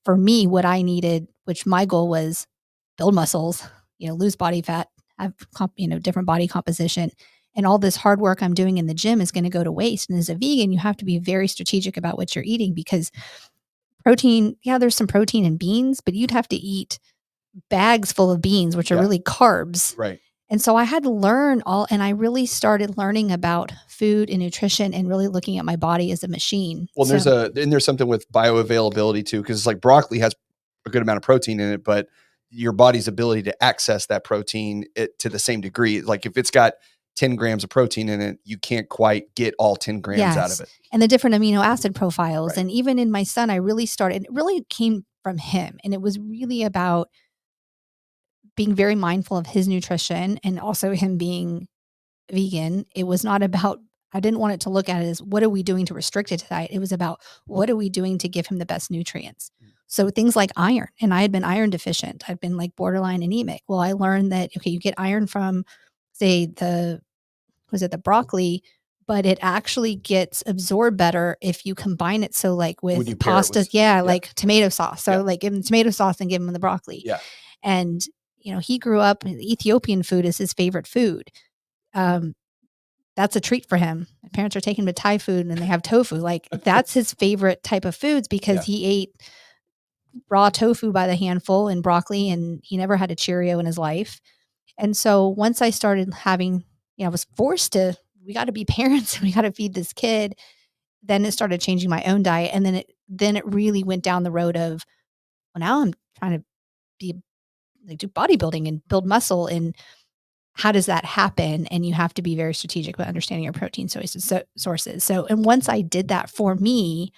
for me what I needed, which my goal was build muscles, lose body fat, have different body composition. And all this hard work I'm doing in the gym is going to go to waste. And as a vegan, you have to be very strategic about what you're eating because protein, yeah, there's some protein in beans, but you'd have to eat bags full of beans, which are really carbs. Right. And so I had to learn and I really started learning about food and nutrition and really looking at my body as a machine. Well, there's something with bioavailability too, because it's like broccoli has a good amount of protein in it, but your body's ability to access that protein to the same degree, like if it's got 10 grams of protein in it, you can't quite get all 10 grams out of it. And the different amino acid profiles. Right. And even in my son, it really came from him. And it was really about being very mindful of his nutrition and also him being vegan. It was not about, I didn't want it to look at it as what are we doing to restrict it to diet? It was about what are we doing to give him the best nutrients? So things like iron, and I had been iron deficient. I'd been like borderline anemic. Well, I learned that, okay, you get iron from, say, the broccoli, but it actually gets absorbed better if you combine it. So like When with you pair it pasta, with, like tomato sauce. So Yeah. like give him tomato sauce and give him the broccoli. Yeah. And, he grew up, Ethiopian food is his favorite food. That's a treat for him. My parents are taking him to Thai food and they have tofu. Like that's his favorite type of foods because he ate raw tofu by the handful and broccoli, and he never had a Cheerio in his life. And so once I started having, I was forced to, we got to be parents and we got to feed this kid. Then it started changing my own diet. And then it really went down the road of, well, now I'm trying to be like do bodybuilding and build muscle. And how does that happen? And you have to be very strategic about understanding your protein sources. So, and once I did that for me,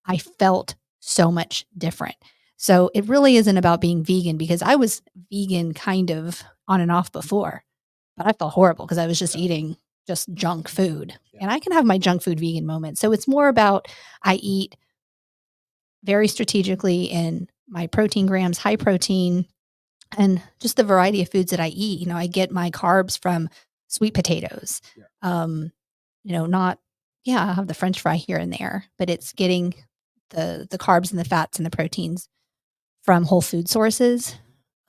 I felt so much different. So it really isn't about being vegan because I was vegan kind of on and off before, but I felt horrible because I was just eating just junk food. And I can have my junk food vegan moments. So it's more about I eat very strategically in my protein grams, high protein, and just the variety of foods that I eat. I get my carbs from sweet potatoes. Not, I'll have the French fry here and there, but it's getting the carbs and the fats and the proteins from whole food sources,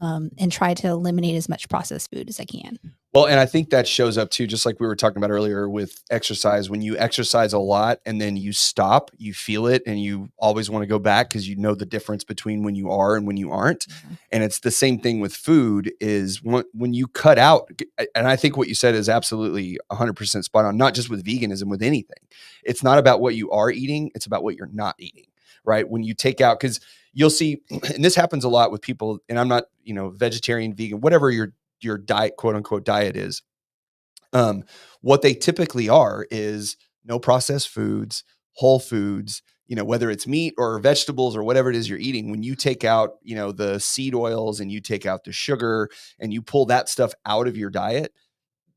and try to eliminate as much processed food as I can. Well, and I think that shows up too, just like we were talking about earlier with exercise. When you exercise a lot and then you stop, you feel it and you always want to go back because you know the difference between when you are and when you aren't. Mm-hmm. And it's the same thing with food is when you cut out, and I think what you said is absolutely 100% spot on, not just with veganism, with anything. It's not about what you are eating. It's about what you're not eating, right? When you take out, because you'll see, and this happens a lot with people, and I'm not, vegetarian, vegan, whatever your diet, quote unquote diet is. What they typically are is no processed foods, whole foods, whether it's meat or vegetables or whatever it is you're eating. When you take out, the seed oils and you take out the sugar and you pull that stuff out of your diet,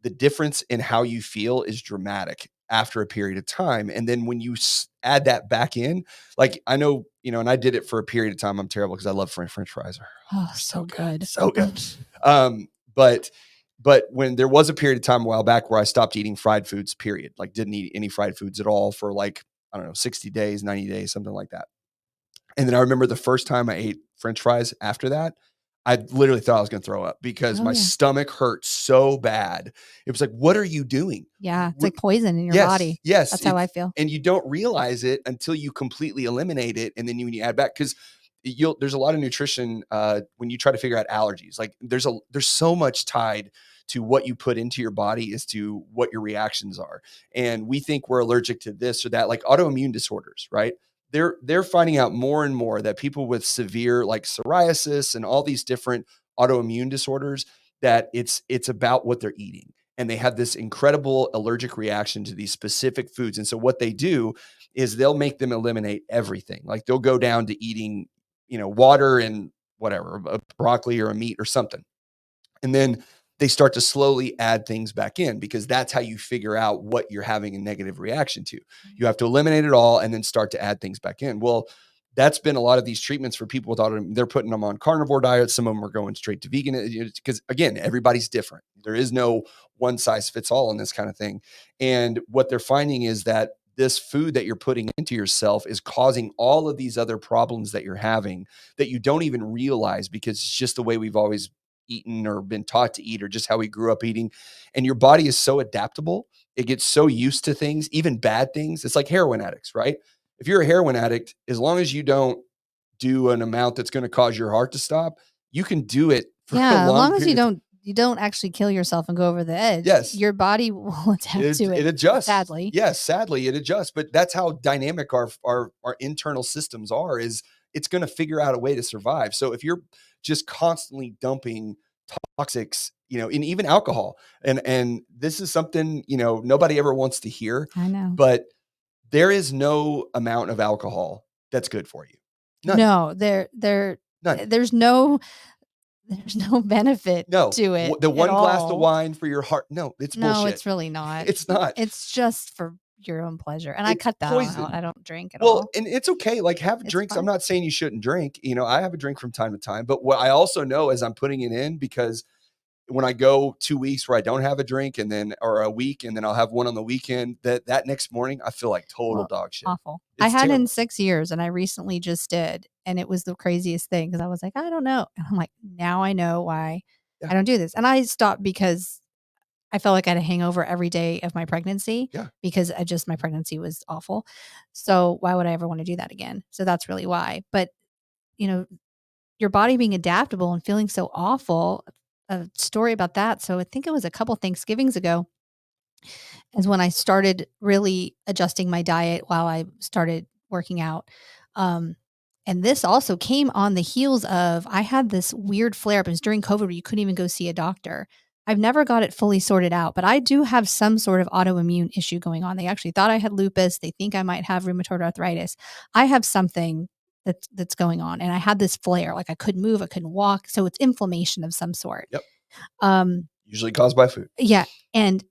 the difference in how you feel is dramatic after a period of time. And then when you add that back in, like I know, and I did it for a period of time. I'm terrible because I love French fries. Oh, so good. So good. But when there was a period of time a while back where I stopped eating fried foods, period, like didn't eat any fried foods at all for like, I don't know, 60 days, 90 days, something like that. And then I remember the first time I ate French fries after that, I literally thought I was going to throw up because my stomach hurt so bad. It was like, what are you doing? Yeah. It's like poison in your body. Yes. That's how I feel. And you don't realize it until you completely eliminate it. And then when you add back, because there's a lot of nutrition when you try to figure out allergies. Like there's so much tied to what you put into your body as to what your reactions are. And we think we're allergic to this or that, like autoimmune disorders, right? They're finding out more and more that people with severe like psoriasis and all these different autoimmune disorders, that it's about what they're eating. And they have this incredible allergic reaction to these specific foods. And so what they do is they'll make them eliminate everything. Like they'll go down to eating, water and whatever, a broccoli or a meat or something. And then they start to slowly add things back in because that's how you figure out what you're having a negative reaction to. You have to eliminate it all and then start to add things back in. Well, that's been a lot of these treatments for people with autoimmune. They're putting them on carnivore diets. Some of them are going straight to vegan because, again, everybody's different. There is no one size fits all in this kind of thing. And what they're finding is that this food that you're putting into yourself is causing all of these other problems that you're having that you don't even realize because it's just the way we've always eaten or been taught to eat or just how we grew up eating. And your body is so adaptable. It gets so used to things, even bad things. It's like heroin addicts, right? If you're a heroin addict, as long as you don't do an amount that's going to cause your heart to stop, you can do it for a long as long as period. you don't actually kill yourself and go over the edge. Yes. Your body will adapt to it. It adjusts. Sadly. Yes, sadly it adjusts. But that's how dynamic our internal systems are, is it's going to figure out a way to survive. So if you're just constantly dumping toxics and even alcohol. And this is something, nobody ever wants to hear, I know. but there is no amount of alcohol that's good for you. None. No, None. there's no benefit No. to it The at one glass of all. wine for your heart. No, it's No, bullshit. it's really not. It's not. It's just for your own pleasure, and I It's cut that out. poison. I don't drink at Well, all. and it's okay. Like, have It's drinks. I'm fine. not saying you shouldn't drink. I have a drink from time to time, but what I also know is I'm putting it in because when I go 2 weeks where I don't have a drink or a week, and then I'll have one on the weekend, that next morning, I feel like total Well, dog shit. awful. I It's hadn't in terrible. 6 years, and I recently just did, and it was the craziest thing because I was like, "I don't know." And I'm like, "Now I know why Yeah. I don't do this." And I stopped because I felt like I had a hangover every day of my pregnancy Yeah. because my pregnancy was awful. So why would I ever wanna do that again? So that's really why. But, you know, your body being adaptable and feeling so awful, a story about that. So I think it was a couple Thanksgivings ago is when I started really adjusting my diet while I started working out. Um, and this also came on the heels of I had this weird flare up. It was during COVID where you couldn't even go see a doctor. I've never got it fully sorted out, but I do have some sort of autoimmune issue going on. They actually thought I had lupus. They think I might have rheumatoid arthritis. I have something that's going on, and I had this flare. Like I couldn't move, I couldn't walk. So it's inflammation of some sort. Yep. Um, Usually caused by food. yeah, and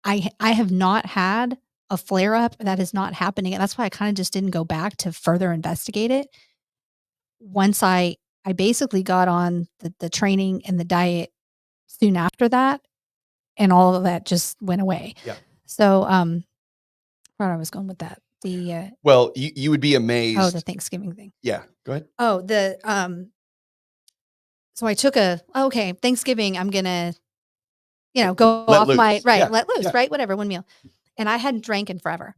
I have not had a flare up. That is not happening, and that's why I kinda just didn't go back to further investigate it. Once I basically got on the training and the diet soon after that, and all of that just went away. Yeah. So, where I was going with that, Well, you would be the amazed. Thanksgiving thing. Yeah. Go ahead. Oh, so I took okay, Thanksgiving, I'm gonna, go Let off my loose. right, Yeah. let loose, Yeah. right? Whatever, one meal. And I hadn't drank in forever.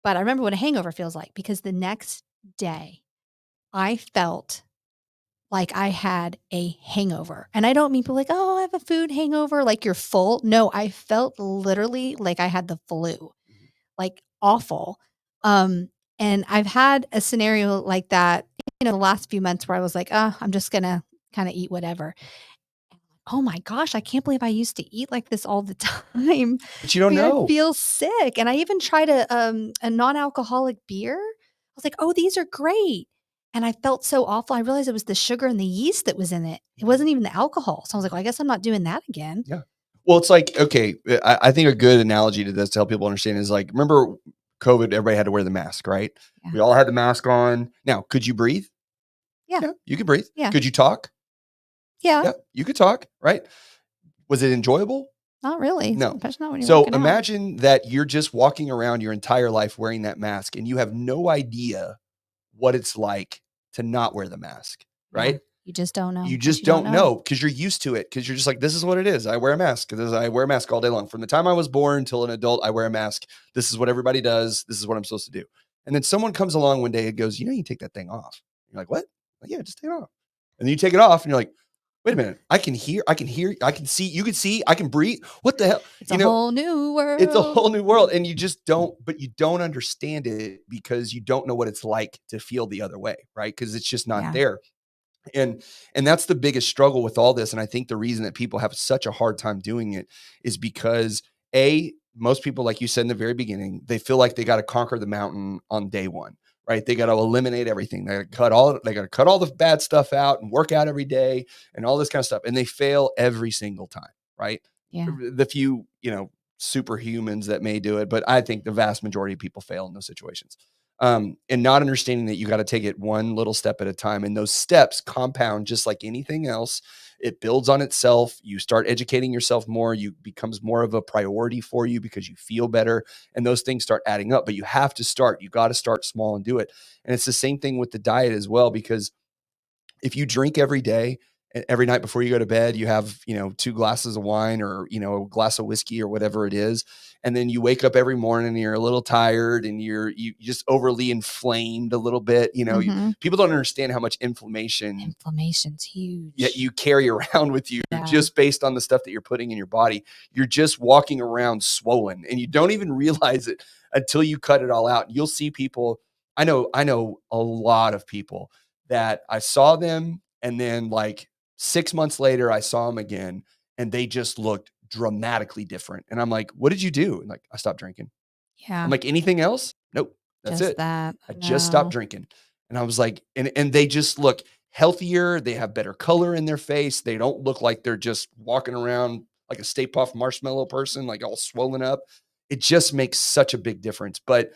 But I remember what a hangover feels like because the next day I felt like I had a hangover. And I don't mean people like, "Oh, I have a food hangover," like you're full. No, I felt literally like I had the flu, Mhm. like awful. Um, and I've had a scenario like that, the last few months where I was like, "Oh, I'm just gonna kinda eat whatever." Oh my gosh, I can't believe I used to eat like this all the time. But you don't I know. feel sick, and I even tried a non-alcoholic beer. I was like, "Oh, these are great." And I felt so awful. I realized it was the sugar and the yeast that was in it. It wasn't even the alcohol. So I was like, "Well, I guess I'm not doing that again." Yeah. Well, it's like, okay, I think a good analogy to this to help people understand is like, remember COVID, everybody had to wear the mask, right? Yeah. We all had the mask on. Now, could you breathe? Yeah. Yeah, you could breathe. Yeah. Could you talk? Yeah. Yeah, you could talk, right? Was it enjoyable? Not really, No. especially not when you're So working out. imagine that you're just walking around your entire life wearing that mask and you have no idea what it's like to not wear the mask, Yeah. right? You just don't know You because just you don't don't know. know because you're used to it because you're just like, this is what it is. I wear a mask. I wear a mask all day long. From the time I was born till an adult, I wear a mask. This is what everybody does. This is what I'm supposed to do. And then someone comes along one day and goes, you take that thing off. You're like, what? Like, yeah, just take it off. And then you take it off and you're like, wait a minute. I can hear, I can see, you can see, I can breathe. What the hell? It's a whole new It's a world. whole new world. And you just don't, but you don't understand it because you don't know what it's like to feel the other way, right? Because it's just not Yeah. there. And that's the biggest struggle with all this. And I think the reason that people have such a hard time doing it is because most people, like you said in the very beginning, they feel like they got to conquer the mountain on day one, right? They got to eliminate everything. They got to cut all the bad stuff out and work out every day and all this kind of stuff. And they fail every single time, right? Yeah. The few, superhumans that may do it, but I think the vast majority of people fail in those situations. And not understanding that you got to take it one little step at a time. And those steps compound just like anything else. It builds on itself. You start educating yourself more. You becomes more of a priority for you because you feel better. And those things start adding up. But you have to start. You got to start small and do it. And it's the same thing with the diet as well, because if you drink every day and every night before you go to bed, you have, 2 glasses of wine or, a glass of whiskey or whatever it is. And then you wake up every morning and you're a little tired and you just overly inflamed a little bit. Mhm. People don't understand how much inflammation Inflammation's yet huge. you carry around with you Yeah. just based on the stuff that you're putting in your body. You're just walking around swollen and you don't even realize it until you cut it all out. You'll see people. I know a lot of people that I saw them and then like 6 months later I saw them again and they just looked dramatically different. And I'm like, what did you do? And like, I stopped drinking. I'm Yeah. like, anything else? Nope. That's Just it. that. I I just stopped know. drinking. And I was like, and they just look healthier. They have better color in their face. They don't look like they're just walking around like a Stay Puft Marshmallow person, like all swollen up. It just makes such a big difference, but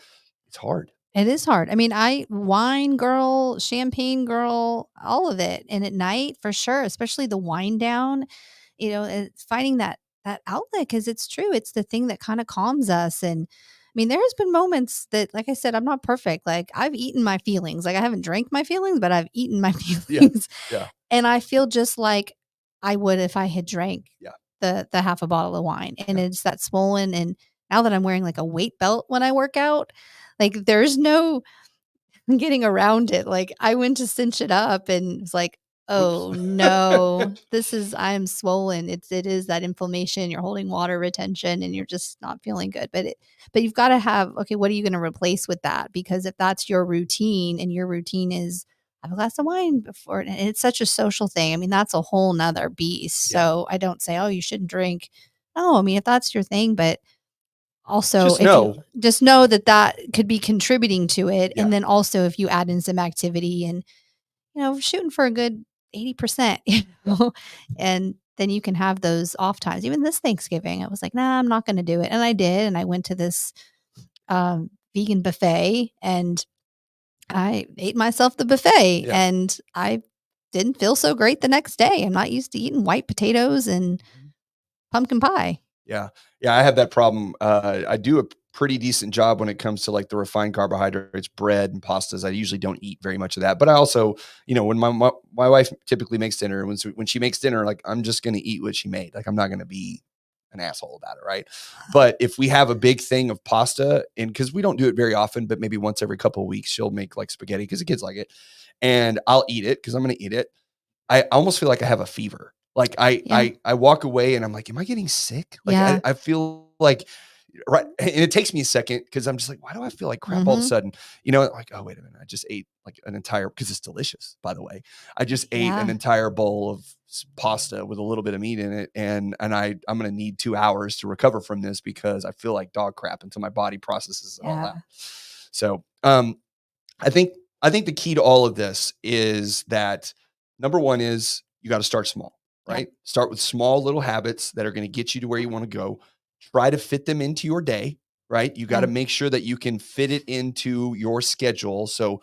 it's hard. It is hard. I mean, wine girl, champagne girl, all of it. And at night, for sure, especially the wind down, it's finding that outlet because it's true. It's the thing that kind of calms us. And I mean, there has been moments that, like I said, I'm not perfect. Like I've eaten my feelings. Like I haven't drank my feelings, but I've eaten my Yeah. feelings. Yeah. And I feel just like I would if I had drank Yeah. the half a bottle of wine. And Yeah. it's that swollen. And now that I'm wearing like a weight belt when I work out, like there's no getting around it. Like I went to cinch it up and was like, Oops. "Oh no, I'm swollen." It is that inflammation. You're holding water retention and you're just not feeling good. But you've got to have, okay, what are you going to replace with that? Because if that's your routine and your routine is have a glass of wine before, and it's such a social thing. I mean, that's a whole nother beast. Yeah. So I don't say, "Oh, you shouldn't drink." No, I mean, if that's your thing, but also, Just if you know. just know that that could be contributing to it, Yeah. and then also if you add in some activity and, shooting for a good 80%, Yeah. and then you can have those off times. Even this Thanksgiving, I was like, "Nah, I'm not gonna do it." And I did, and I went to this, vegan buffet, and I ate myself the buffet, Yeah. and I didn't feel so great the next day. I'm not used to eating white potatoes and Mhm. pumpkin pie. Yeah. Yeah, I have that problem. I do a pretty decent job when it comes to like the refined carbohydrates, bread and pastas. I usually don't eat very much of that. But I also, when my wife typically makes dinner, when she makes dinner, like I'm just going to eat what she made. Like I'm not going to be an asshole about it, right? But if we have a big thing of pasta, and because we don't do it very often, but maybe once every couple of weeks, she'll make like spaghetti because the kids like it, and I'll eat it because I'm going to eat it. I almost feel like I have a fever. Like Yeah. I walk away and I'm like, am I getting sick? Like Yeah. I feel like right. And it takes me a second because I'm just like, why do I feel like crap all of a Mhm. sudden? Like, oh, wait a minute. I just ate like an entire because it's delicious, by the way. I just ate an Yeah. entire bowl of pasta with a little bit of meat in it. And I'm gonna need 2 hours to recover from this because I feel like dog crap until my body processes it all out. Yeah. So I think I think the key to all of this is that number one is you got to start small, Yep. right? Start with small little habits that are going to get you to where you want to go. Try to fit them into your day, right? You got Yeah. to make sure that you can fit it into your schedule. So,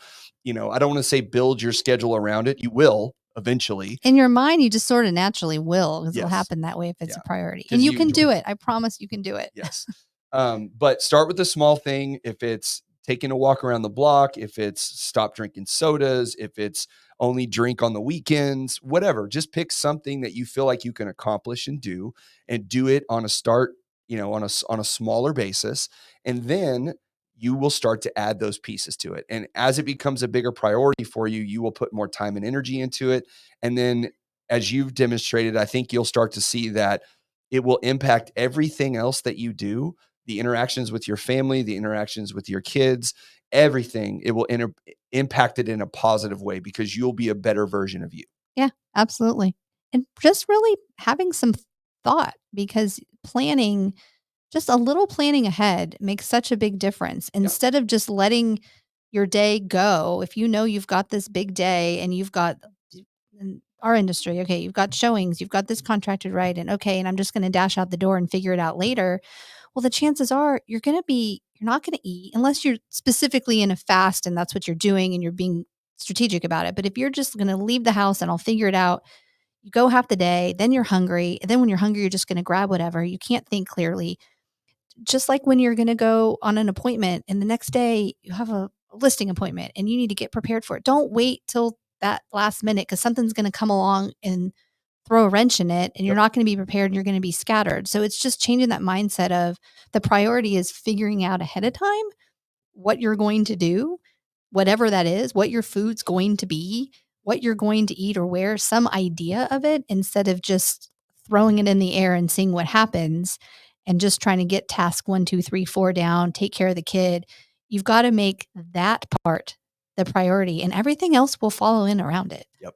I don't want to say build your schedule around it. You will eventually. In your mind, you just sort of naturally will because it'll Yes. happen that way if it's a Yeah. priority. And Because you you can enjoy do it. it. I promise you can do it. Yes. But start with a small thing. If it's taking a walk around the block, if it's stop drinking sodas, if it's only drink on the weekends, whatever, just pick something that you feel like you can accomplish and do it on a start, on a smaller basis. And then you will start to add those pieces to it. And as it becomes a bigger priority for you, you will put more time and energy into it. And then as you've demonstrated, I think you'll start to see that it will impact everything else that you do, the interactions with your family, the interactions with your kids, everything. It will impact it in a positive way because you'll be a better version of you. Yeah, absolutely. And just really having some thought because just a little planning ahead makes such a big difference. Yep. Instead of just letting your day go, if you know you've got this big day and you've got in our industry, okay, you've got showings, you've got this contracted right, and okay, and I'm just going to dash out the door and figure it out later. Well, the chances are you're not going to eat unless you're specifically in a fast and that's what you're doing and you're being strategic about it. But if you're just going to leave the house and I'll figure it out, you go half the day, then you're hungry. And then when you're hungry, you're just going to grab whatever. You can't think clearly. Just like when you're going to go on an appointment and the next day you have a listing appointment and you need to get prepared for it. Don't wait till that last minute because something's going to come along and throw a wrench in it and you're Yep. not going to be prepared and you're going to be scattered. So it's just changing that mindset of the priority is figuring out ahead of time what you're going to do, whatever that is, what your food's going to be, what you're going to eat or wear, some idea of it instead of just throwing it in the air and seeing what happens and just trying to get task 1, 2, 3, 4 down, take care of the kid. You've got to make that part the priority and everything else will follow in around it. Yep.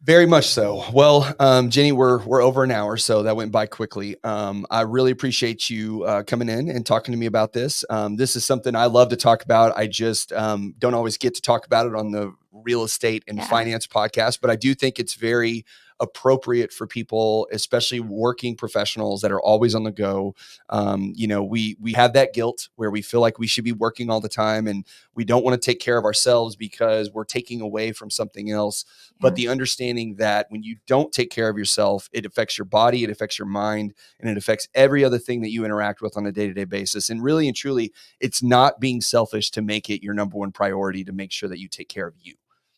Very much so. Well, Jenny, we're over an hour, so that went by quickly. I really appreciate you coming in and talking to me about this. This is something I love to talk about. I just don't always get to talk about it on the real estate and Yeah. finance podcast, but I do think it's very appropriate for people, especially working professionals that are always on the go. We have that guilt where we feel like we should be working all the time, and we don't want to take care of ourselves because we're taking away from something else. But Yeah. the understanding that when you don't take care of yourself, it affects your body, it affects your mind, and it affects every other thing that you interact with on a day-to-day basis. And really and truly, it's not being selfish to make it your number one priority to make sure that you take care of you.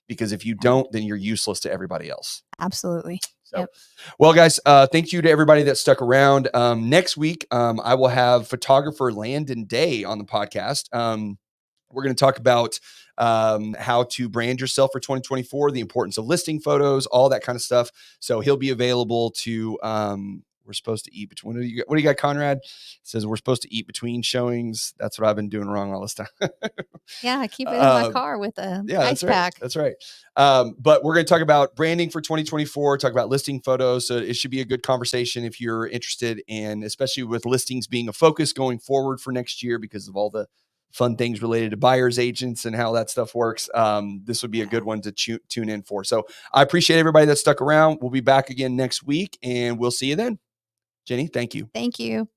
Because if you Yeah. don't, then you're useless to everybody else. Absolutely. So, Yep. well, guys, thank you to everybody that stuck around. Next week, I will have photographer Landon Day on the podcast. We're going to talk about how to brand yourself for 2024, the importance of listing photos, all that kind of stuff. So he'll be available to. We're supposed to eat between. What do you got, Conrad? It says we're supposed to eat between showings. That's what I've been doing wrong all this time. Yeah, I keep it in my um, car with a yeah, ice that's right. pack. That's right. But we're going to talk about branding for 2024, talk about listing photos. So it should be a good conversation if you're interested, and especially with listings being a focus going forward for next year because of all the fun things related to buyers agents and how that stuff works. This would be a Yeah. good one to tune in for. So I appreciate everybody that stuck around. We'll be back again next week, and we'll see you then. Jenny, thank you. Thank you.